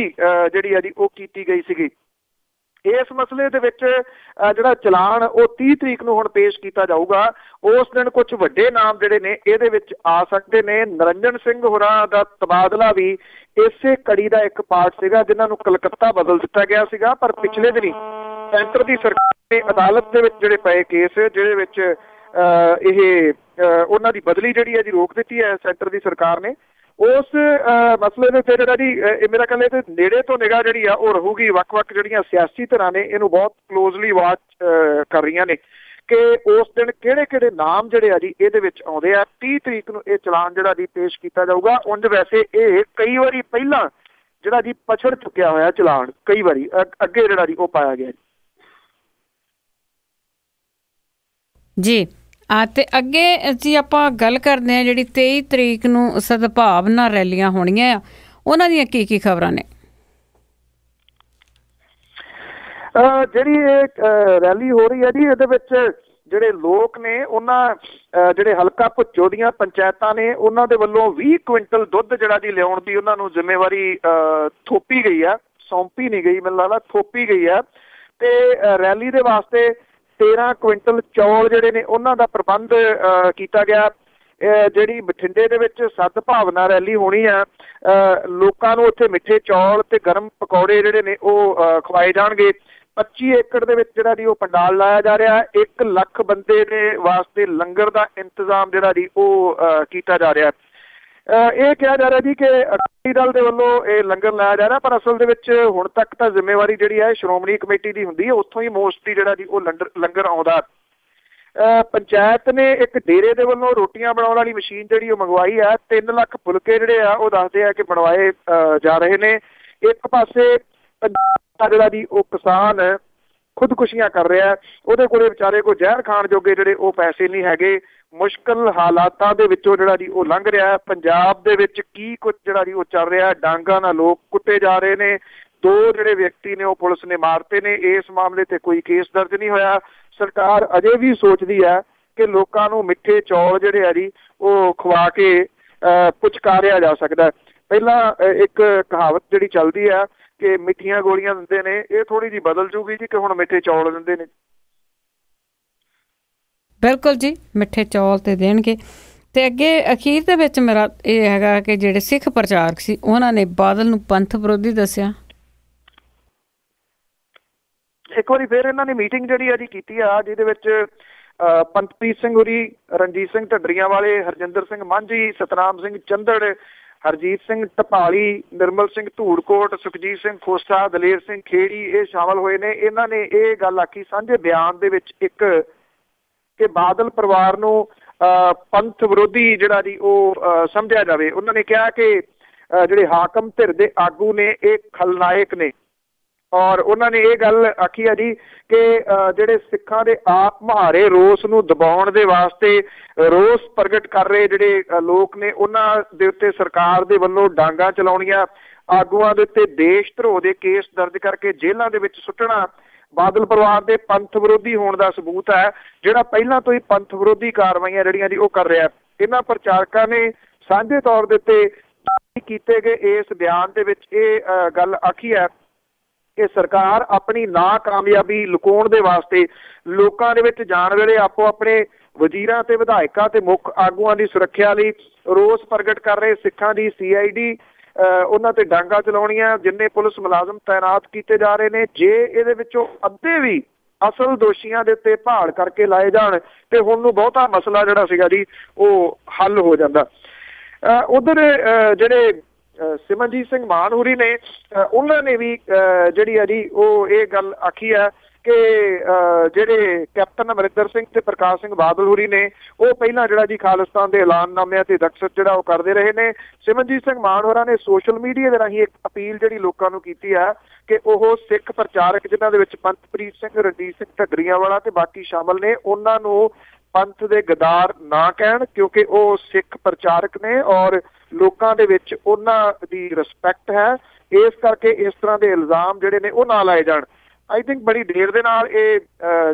ਜਿਹੜੀ ਆ ਜੀ ਉਹ ਕੀਤੀ ਗਈ ਸੀਗੀ। ਇਸ ਮਸਲੇ ਦੇ ਵਿੱਚ ਜਿਹੜਾ ਚਲਾਨ ਉਹ 30 ਤਰੀਕ ਨੂੰ ਹੁਣ ਪੇਸ਼ ਕੀਤਾ ਜਾਊਗਾ। ਉਸ ਦਿਨ ਕੁਝ ਵੱਡੇ ਨਾਮ ਜਿਹੜੇ ਨੇ ਇਹਦੇ ਵਿੱਚ ਆ ਸਕਦੇ ਨੇ। ਨਰਿੰਦਰ ਸਿੰਘ ਹੋਰਾਂ ਦਾ ਤਬਾਦਲਾ ਵੀ ਇਸੇ ਕੜੀ ਦਾ ਇੱਕ ਪਾਰਟ ਸੀਗਾ, ਜਿਨ੍ਹਾਂ ਨੂੰ ਕਲਕੱਤਾ ਬਦਲ ਦਿੱਤਾ ਗਿਆ ਸੀਗਾ। ਪਰ ਪਿਛਲੇ ਦਿਨੀ ਸੈਂਟਰ ਦੀ ਸਰਕਾਰ ਨੇ ਅਦਾਲਤ ਦੇ ਵਿੱਚ ਜਿਹੜੇ ਪਏ ਕੇਸ ਜਿਹਦੇ ਵਿੱਚ ਇਹ ਉਹਨਾਂ ਦੀ ਬਦਲੀ ਜਿਹੜੀ ਹੈ ਜੀ ਰੋਕ ਦਿੱਤੀ ਹੈ ਸੈਂਟਰ ਦੀ ਸਰਕਾਰ ਨੇ। ਉਸ ਮਸਲੇ ਦੇ ਫਿਰ ਜਿਹੜਾ ਜੀ ਮੇਰਾ ਕਹਿੰਦੇ ਤੇ ਨੇੜੇ ਤੋਂ ਨਿਗਾਹ ਜਿਹੜੀ ਆ ਉਹ ਰਹੂਗੀ। ਵੱਖ-ਵੱਖ ਜਿਹੜੀਆਂ ਸਿਆਸੀ ਧਿਰਾਂ ਨੇ ਇਹਨੂੰ ਬਹੁਤ ਕਲੋਜ਼ਲੀ ਵਾਚ ਕਰ ਰਹੀਆਂ ਨੇ ਕਿ ਉਸ ਦਿਨ ਕਿਹੜੇ-ਕਿਹੜੇ ਨਾਮ ਜਿਹੜੇ ਆ ਜੀ ਇਹਦੇ ਵਿੱਚ ਆਉਂਦੇ ਆ। 30 ਤਰੀਕ ਨੂੰ ਇਹ ਚਲਾਨ ਜਿਹੜਾ ਜੀ ਪੇਸ਼ ਕੀਤਾ ਜਾਊਗਾ। ਉਂਝ ਵੈਸੇ ਇਹ ਕਈ ਵਾਰੀ ਪਹਿਲਾਂ ਜਿਹੜਾ ਜੀ ਪਛੜ ਚੁੱਕਿਆ ਹੋਇਆ ਚਲਾਨ, ਕਈ ਵਾਰੀ ਅੱਗੇ ਜਿਹੜਾ ਜੀ ਉਹ ਪਾਇਆ ਗਿਆ ਜੀ। ਤੇ ਅੱਗੇ ਜੀ ਆਪਾਂ ਗੱਲ ਕਰਦੇ ਹਾਂ ਜਿਹੜੀ 23 ਤਰੀਕ ਨੂੰ ਸਦਭਾਵਨਾ ਰੈਲੀਆਂ ਹੋਣੀਆਂ ਆ, ਉਹਨਾਂ ਦੀਆਂ ਕੀ ਖਬਰਾਂ ਨੇ? ਜਿਹੜੀ ਇਹ ਰੈਲੀ ਹੋ ਰਹੀ ਹੈ ਜੀ ਇਹਦੇ ਵਿੱਚ ਜਿਹੜੇ ਲੋਕ ਨੇ ਉਹਨਾਂ ਜਿਹੜੇ ਹਲਕਾ ਭੁੱਚੋ ਦੀਆਂ ਪੰਚਾਇਤਾਂ ਨੇ ਉਹਨਾਂ ਦੇ ਵੱਲੋਂ 20 ਕੁਇੰਟਲ ਦੁੱਧ ਜਿਹੜਾ ਜੀ ਲਿਆਉਣ ਦੀ ਉਹਨਾਂ ਨੂੰ ਜ਼ਿੰਮੇਵਾਰੀ ਥੋਪੀ ਗਈ ਆ, ਸੌਂਪੀ ਨਹੀਂ ਗਈ, ਮੈਨੂੰ ਲੱਗਦਾ ਥੋਪੀ ਗਈ ਆ। ਤੇ ਰੈਲੀ ਦੇ ਵਾਸਤੇ 13 ਕੁਇੰਟਲ ਚੌਲ ਜਿਹੜੇ ਨੇ ਉਹਨਾਂ ਦਾ ਪ੍ਰਬੰਧ ਕੀਤਾ ਗਿਆ। ਜਿਹੜੀ ਬਠਿੰਡੇ ਦੇ ਵਿੱਚ ਸਦਭਾਵਨਾ ਰੈਲੀ ਹੋਣੀ ਆ, ਲੋਕਾਂ ਨੂੰ ਉੱਥੇ ਮਿੱਠੇ ਚੌਲ ਤੇ ਗਰਮ ਪਕੌੜੇ ਜਿਹੜੇ ਨੇ ਉਹ ਖਵਾਏ ਜਾਣਗੇ। 25 ਏਕੜ ਦੇ ਵਿੱਚ ਜਿਹੜਾ ਜੀ ਉਹ ਪੰਡਾਲ ਲਾਇਆ ਜਾ ਰਿਹਾ। 1 ਲੱਖ ਬੰਦੇ ਦੇ ਵਾਸਤੇ ਲੰਗਰ ਦਾ ਇੰਤਜ਼ਾਮ ਜਿਹੜਾ ਜੀ ਉਹ ਕੀਤਾ ਜਾ ਰਿਹਾ। ਇਹ ਕਿਹਾ ਜਾ ਰਿਹਾ ਜੀ ਕਿ ਅਕਾਲੀ ਦਲ ਦੇ ਵੱਲੋਂ ਇਹ ਲੰਗਰ ਲਾਇਆ ਜਾ ਰਿਹਾ, ਪਰ ਅਸਲ ਦੇ ਵਿੱਚ ਹੁਣ ਤੱਕ ਤਾਂ ਜ਼ਿੰਮੇਵਾਰੀ ਜਿਹੜੀ ਹੈ ਸ਼੍ਰੋਮਣੀ ਕਮੇਟੀ ਦੀ ਹੁੰਦੀ ਹੈ। ਉੱਥੋਂ ਹੀ ਮੋਸਟਲੀ ਜਿਹੜਾ ਜੀ ਉਹ ਲੰਗਰ ਆਉਂਦਾ। ਪੰਚਾਇਤ ਨੇ ਇੱਕ ਡੇਰੇ ਦੇ ਵੱਲੋਂ ਰੋਟੀਆਂ ਬਣਾਉਣ ਵਾਲੀ ਮਸ਼ੀਨ ਜਿਹੜੀ ਉਹ ਮੰਗਵਾਈ ਹੈ। 3 ਲੱਖ ਫੁਲਕੇ ਜਿਹੜੇ ਆ ਉਹ ਦੱਸਦੇ ਆ ਕਿ ਬਣਵਾਏ ਜਾ ਰਹੇ ਨੇ। ਇੱਕ ਪਾਸੇ ਜਿਹੜਾ ਜੀ ਉਹ ਕਿਸਾਨ ਖੁਦਕੁਸ਼ੀਆਂ ਕਰ ਰਿਹਾ, ਉਹਦੇ ਕੋਲੇ ਵਿਚਾਰੇ ਕੋਲ ਜ਼ਹਿਰ ਖਾਣ ਜੋਗੇ ਜਿਹੜੇ ਉਹ ਪੈਸੇ ਨਹੀਂ ਹੈਗੇ। ਮੁਸ਼ਕਿਲ ਹਾਲਾਤਾਂ ਦੇ ਵਿੱਚੋਂ ਜਿਹੜਾ ਜੀ ਉਹ ਲੰਘ ਰਿਹਾ। ਪੰਜਾਬ ਦੇ ਵਿੱਚ ਕੀ ਕੁਝ ਜਿਹੜਾ ਜੀ ਉਹ ਚੱਲ ਰਿਹਾ, ਡਾਂਗਾਂ ਨਾਲ ਲੋਕ ਕੁੱਟੇ ਜਾ ਰਹੇ ਨੇ। 2 ਜਿਹੜੇ ਵਿਅਕਤੀ ਨੇ ਉਹ ਪੁਲਿਸ ਨੇ ਮਾਰਤੇ ਨੇ। ਇਸ ਮਾਮਲੇ ਤੇ ਕੋਈ ਕੇਸ ਦਰਜ ਨਹੀਂ ਹੋਇਆ। ਸਰਕਾਰ ਅਜੇ ਵੀ ਸੋਚਦੀ ਹੈ ਕਿ ਲੋਕਾਂ ਨੂੰ ਮਿੱਠੇ ਚੌਲ ਜਿਹੜੇ ਆ ਜੀ ਉਹ ਖਵਾ ਕੇ ਪੁਚਕਾਰਿਆ ਜਾ ਸਕਦਾ। ਪਹਿਲਾਂ ਇੱਕ ਕਹਾਵਤ ਜਿਹੜੀ ਚੱਲਦੀ ਆ ਕਿ ਮਿੱਠੀਆਂ ਗੋਲੀਆਂ ਦਿੰਦੇ ਨੇ, ਇਹ ਥੋੜੀ ਜਿਹੀ ਬਦਲ ਜੂਗੀ ਜੀ ਕਿ ਹੁਣ ਮਿੱਠੇ ਚੌਲ ਦਿੰਦੇ ਨੇ। ਬਿਲਕੁਲ ਜੀ, ਮਿੱਠੇ ਚੌਲ ਤੇ ਦੇਣਗੇ। ਤੇ ਅੱਗੇ ਅਖੀਰ ਦੇ ਵਿੱਚ ਮੇਰਾ ਇਹ ਹੈਗਾ ਕਿ ਜਿਹੜੇ ਸਿੱਖ ਪ੍ਰਚਾਰਕ ਸੀ ਉਹਨਾਂ ਨੇ ਬਾਦਲ ਨੂੰ ਪੰਥ ਵਿਰੋਧੀ ਦੱਸਿਆ। ਇੱਕ ਵਾਰੀ ਫਿਰ ਇਹਨਾਂ ਨੇ ਮੀਟਿੰਗ ਜਿਹੜੀ ਆ ਜੀ ਕੀਤੀ ਆ, ਜਿਹਦੇ ਵਿੱਚ ਪੰਥਪ੍ਰੀਤ ਸਿੰਘ ਹੋਰੀ, ਰਣਜੀਤ ਸਿੰਘ ਢੱਡਰੀਆਂ ਵਾਲੇ, ਹਰਜਿੰਦਰ ਸਿੰਘ ਮਾਂਝੀ, ਸਤਨਾਮ ਸਿੰਘ ਚੰਦੜ, ਹਰਜੀਤ ਸਿੰਘ ਢਪਾਲੀ, ਨਿਰਮਲ ਸਿੰਘ ਧੂੜਕੋਟ, ਸੁਖਜੀਤ ਸਿੰਘ ਖੋਸਾ, ਦਲੇਰ ਸਿੰਘ ਖੇੜੀ ਇਹ ਸ਼ਾਮਲ ਹੋਏ ਨੇ। ਇਹਨਾਂ ਨੇ ਇਹ ਗੱਲ ਆਖੀ ਸਾਂਝੇ ਬਿਆਨ ਦੇ ਵਿੱਚ ਇੱਕ ਕਿ ਬਾਦਲ ਪਰਿਵਾਰ ਨੂੰ ਪੰਥ ਵਿਰੋਧੀ ਜਿਹੜਾ ਜੀ ਉਹ ਸਮਝਿਆ ਜਾਵੇ। ਉਹਨਾਂ ਨੇ ਕਿਹਾ ਕਿ ਜਿਹੜੇ ਹਾਕਮ ਧਿਰ ਦੇ ਆਗੂ ਨੇ ਇਹ ਖਲਨਾਇਕ ਨੇ। ਔਰ ਉਹਨਾਂ ਨੇ ਇਹ ਗੱਲ ਆਖੀ ਆ ਜੀ ਕਿ ਜਿਹੜੇ ਸਿੱਖਾਂ ਦੇ ਆਪ ਮੁਹਾਰੇ ਰੋਸ ਨੂੰ ਦਬਾਉਣ ਦੇ ਵਾਸਤੇ ਰੋਸ ਪ੍ਰਗਟ ਕਰ ਰਹੇ ਜਿਹੜੇ ਲੋਕ ਨੇ ਉਹਨਾਂ ਦੇ ਉੱਤੇ ਸਰਕਾਰ ਦੇ ਵੱਲੋਂ ਡਾਂਗਾਂ ਚਲਾਉਣੀਆਂ, ਆਗੂਆਂ ਦੇ ਉੱਤੇ ਦੇਸ਼ ਧਰੋਹ ਦੇ ਕੇਸ ਦਰਜ ਕਰਕੇ ਜੇਲ੍ਹਾਂ ਦੇ ਵਿੱਚ ਸੁੱਟਣਾ ਬਾਦਲ ਪਰਿਵਾਰ ਦੇ ਪੰਥ ਵਿਰੋਧੀ ਹੋਣ ਦਾ ਸਬੂਤ ਹੈ, ਜਿਹੜਾ ਪਹਿਲਾਂ ਤੋਂ ਹੀ ਪੰਥ ਵਿਰੋਧੀ ਕਾਰਵਾਈਆਂ ਜਿਹੜੀਆਂ ਜੀ ਉਹ ਕਰ ਰਿਹਾ। ਇਹਨਾਂ ਪ੍ਰਚਾਰਕਾਂ ਨੇ ਸਾਂਝੇ ਤੌਰ ਦੇ ਉੱਤੇ ਕੀਤੇ ਗਏ ਇਸ ਬਿਆਨ ਦੇ ਵਿੱਚ ਇਹ ਗੱਲ ਆਖੀ ਹੈ ਕਿ ਸਰਕਾਰ ਆਪਣੀ ਨਾਕਾਮਯਾਬੀ ਲੁਕਾਉਣ ਦੇ ਵਾਸਤੇ ਲੋਕਾਂ ਦੇ ਵਿੱਚ ਜਾਣ ਵੇਲੇ ਆਪੋ ਆਪਣੇ ਵਜ਼ੀਰਾਂ ਤੇ ਵਿਧਾਇਕਾਂ ਤੇ ਮੁੱਖ ਆਗੂਆਂ ਦੀ ਸੁਰੱਖਿਆ ਲਈ ਰੋਸ ਪ੍ਰਗਟ ਕਰ ਰਹੇ ਸਿੱਖਾਂ ਦੀ CID ਉਹਨਾਂ ਤੇ ਡਾਂਗਾ ਚਲਾਉਣੀਆਂ, ਜਿੰਨੇ ਪੁਲਿਸ ਮੁਲਾਜ਼ਮ ਤਾਇਨਾਤ ਕੀਤੇ ਜਾ ਰਹੇ ਨੇ, ਜੇ ਇਹਦੇ ਵਿੱਚੋਂ ਅੱਧੇ ਵੀ ਅਸਲ ਦੋਸ਼ੀਆਂ ਦੇ ਉੱਤੇ ਭਾਲ ਕਰਕੇ ਲਾਏ ਜਾਣ ਤੇ ਹੁਣ ਨੂੰ ਬਹੁਤਾ ਮਸਲਾ ਜਿਹੜਾ ਸੀਗਾ ਜੀ ਉਹ ਹੱਲ ਹੋ ਜਾਂਦਾ। ਉਧਰ ਜਿਹੜੇ ਸਿਮਰਨਜੀਤ ਸਿੰਘ ਮਾਨ ਹੋਰੀ ਨੇ ਉਹਨਾਂ ਨੇ ਵੀ ਜਿਹੜੀ ਆ ਜੀ ਉਹ ਇਹ ਗੱਲ ਆਖੀ ਹੈ ਕਿ ਜਿਹੜੇ ਕੈਪਟਨ ਅਮਰਿੰਦਰ ਸਿੰਘ ਤੇ ਪ੍ਰਕਾਸ਼ ਸਿੰਘ ਬਾਦਲ ਹੋਰੀ ਨੇ ਉਹ ਪਹਿਲਾਂ ਜਿਹੜਾ ਜੀ ਖਾਲਿਸਤਾਨ ਦੇ ਐਲਾਨਨਾਮਿਆਂ ਤੇ ਦਸਤਖਤ ਜਿਹੜਾ ਉਹ ਕਰਦੇ ਰਹੇ ਨੇ। ਸਿਮਰਨਜੀਤ ਸਿੰਘ ਮਾਨ ਹੋਰਾਂ ਨੇ ਸੋਸ਼ਲ ਮੀਡੀਆ ਦੇ ਰਾਹੀਂ ਇੱਕ ਅਪੀਲ ਜਿਹੜੀ ਲੋਕਾਂ ਨੂੰ ਕੀਤੀ ਹੈ ਕਿ ਉਹ ਸਿੱਖ ਪ੍ਰਚਾਰਕ ਜਿਨ੍ਹਾਂ ਦੇ ਵਿੱਚ ਪੰਥਪ੍ਰੀਤ ਸਿੰਘ, ਰਣਜੀਤ ਸਿੰਘ ਢੱਗਰੀਆਂ ਵਾਲਾ ਤੇ ਬਾਕੀ ਸ਼ਾਮਲ ਨੇ, ਉਹਨਾਂ ਨੂੰ ਪੰਥ ਦੇ ਗਦਾਰ ਨਾ ਕਹਿਣ, ਕਿਉਂਕਿ ਉਹ ਸਿੱਖ ਪ੍ਰਚਾਰਕ ਨੇ ਔਰ ਲੋਕਾਂ ਦੇ ਵਿੱਚ ਉਹਨਾਂ ਦੀ ਰਿਸਪੈਕਟ ਹੈ। ਇਸ ਕਰਕੇ ਇਸ ਤਰ੍ਹਾਂ ਦੇ ਇਲਜ਼ਾਮ ਜਿਹੜੇ ਨੇ ਉਹ ਨਾ ਲਾਏ ਜਾਣ। ਆਈ ਥਿੰਕ ਬੜੀ ਦੇਰ ਦੇ ਨਾਲ ਇਹ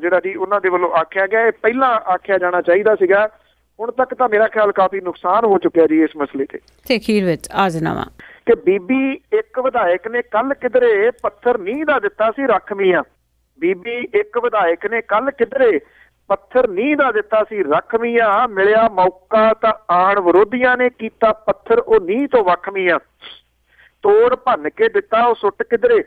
ਜਿਹੜਾ ਜੀ ਉਹਨਾਂ ਦੇ ਵੱਲੋਂ ਆਖਿਆ ਗਿਆ, ਇਹ ਪਹਿਲਾਂ ਆਖਿਆ ਜਾਣਾ ਚਾਹੀਦਾ ਸੀਗਾ। ਹੁਣ ਤੱਕ ਤਾਂ ਮੇਰਾ ਖਿਆਲ ਕਾਫੀ ਨੁਕਸਾਨ ਹੋ ਚੁੱਕਿਆ ਜੀ ਇਸ ਮਸਲੇ ਤੇ ਅਖੀਰ ਵਿੱਚ ਅੱਜ ਨਵਾਂ ਕਿ ਬੀਬੀ ਇੱਕ ਵਿਧਾਇਕ ਨੇ ਕੱਲ ਕਿਧਰੇ ਪੱਥਰ ਨੀਂਹ ਦਾ ਦਿੱਤਾ ਸੀ ਰੱਖ ਮੀਆਂ। ਬੀਬੀ ਇੱਕ ਵਿਧਾਇਕ ਨੇ ਕੱਲ ਕਿਧਰੇ ਪੱਥਰ ਨੀਂਹ ਦਾ ਦਿੱਤਾ ਸੀ ਰੱਖ ਮੀਆਂ, ਮਿਲਿਆ ਮੌਕਾ ਤਾਂ ਆਣ ਵਿਰੋਧੀਆਂ ਨੇ ਕੀਤਾ ਪੱਥਰ ਉਹ ਨੀਂਹ ਤੋਂ ਵੱਖ ਮੀਆਂ। ਤੋੜ ਭੰਨ ਕੇ ਦਿੱਤਾ ਉਹ ਸੁੱਟ ਕਿਧਰੇ,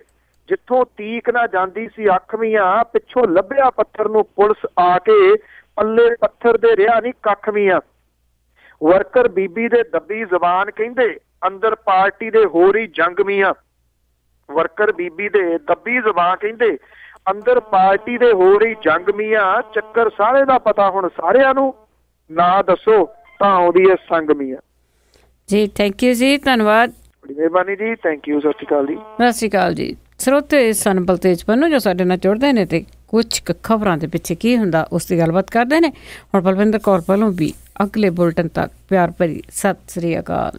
ਜਿੱਥੋਂ ਤੀਕ ਨਾ ਜਾਂਦੀ ਸੀ ਅੱਖ ਮੀਆਂ, ਪਿੱਛੋਂ ਲੱਭਿਆ ਪੱਥਰ ਨੂੰ ਪੁਲਿਸ ਆ ਕੇ, ਪੱਲੇ ਪੱਥਰ ਦੇ ਰਿਹਾ ਨਹੀਂ ਕੱਖ ਮੀਆਂ। ਵਰਕਰ ਬੀਬੀ ਦੇ ਦੱਬੀ ਜ਼ਬਾਨ ਕਹਿੰਦੇ ਅੰਦਰ ਪਾਰਟੀ ਦੇ ਹੋ ਰਹੀ ਜੰਗ ਮੀਆਂ। ਵਰਕਰ ਬੀਬੀ ਦੇ ਦੱਬੀ ਜ਼ਬਾਨ ਕਹਿੰਦੇ ਅੰਦਰ ਪਾਰਟੀ ਦੇ ਹੋ ਰਹੀ ਜੰਗ ਮੀਆਂ। ਚੱਕਰ ਸਾਰੇ ਦਾ ਪਤਾ ਹੁਣ ਸਾਰਿਆਂ ਨੂੰ, ਨਾ ਦੱਸੋ ਤਾਂ ਆਉਂਦੀ ਹੈ ਸੰਗ ਮੀਆਂ। ਜੀ ਥੈਂਕ ਯੂ ਜੀ, ਧੰਨਵਾਦ, ਬੜੀ ਮਿਹਰਬਾਨੀ ਜੀ, ਥੈਂਕ ਯੂ, ਸਤਿ ਸ਼੍ਰੀ ਅਕਾਲ ਜੀ। ਸਤਿ ਸ਼੍ਰੀ ਅਕਾਲ ਜੀ। ਸਰੋਤੇ ਸਨ ਬਲਤੇਜ ਪੰਨੂ ਜੋ ਸਾਡੇ ਨਾਲ ਜੁੜਦੇ ਨੇ ਤੇ ਕੁਝ ਖਬਰਾਂ ਦੇ ਪਿੱਛੇ ਕੀ ਹੁੰਦਾ ਉਸ ਦੀ ਗੱਲਬਾਤ ਕਰਦੇ ਨੇ। ਹੁਣ ਬਲਵਿੰਦਰ ਕੌਰ ਵੱਲੋਂ ਵੀ ਅਗਲੇ ਬੁਲਟਨ ਤੱਕ ਪਿਆਰ ਭਰੀ ਸਤਿ ਸ੍ਰੀ ਅਕਾਲ।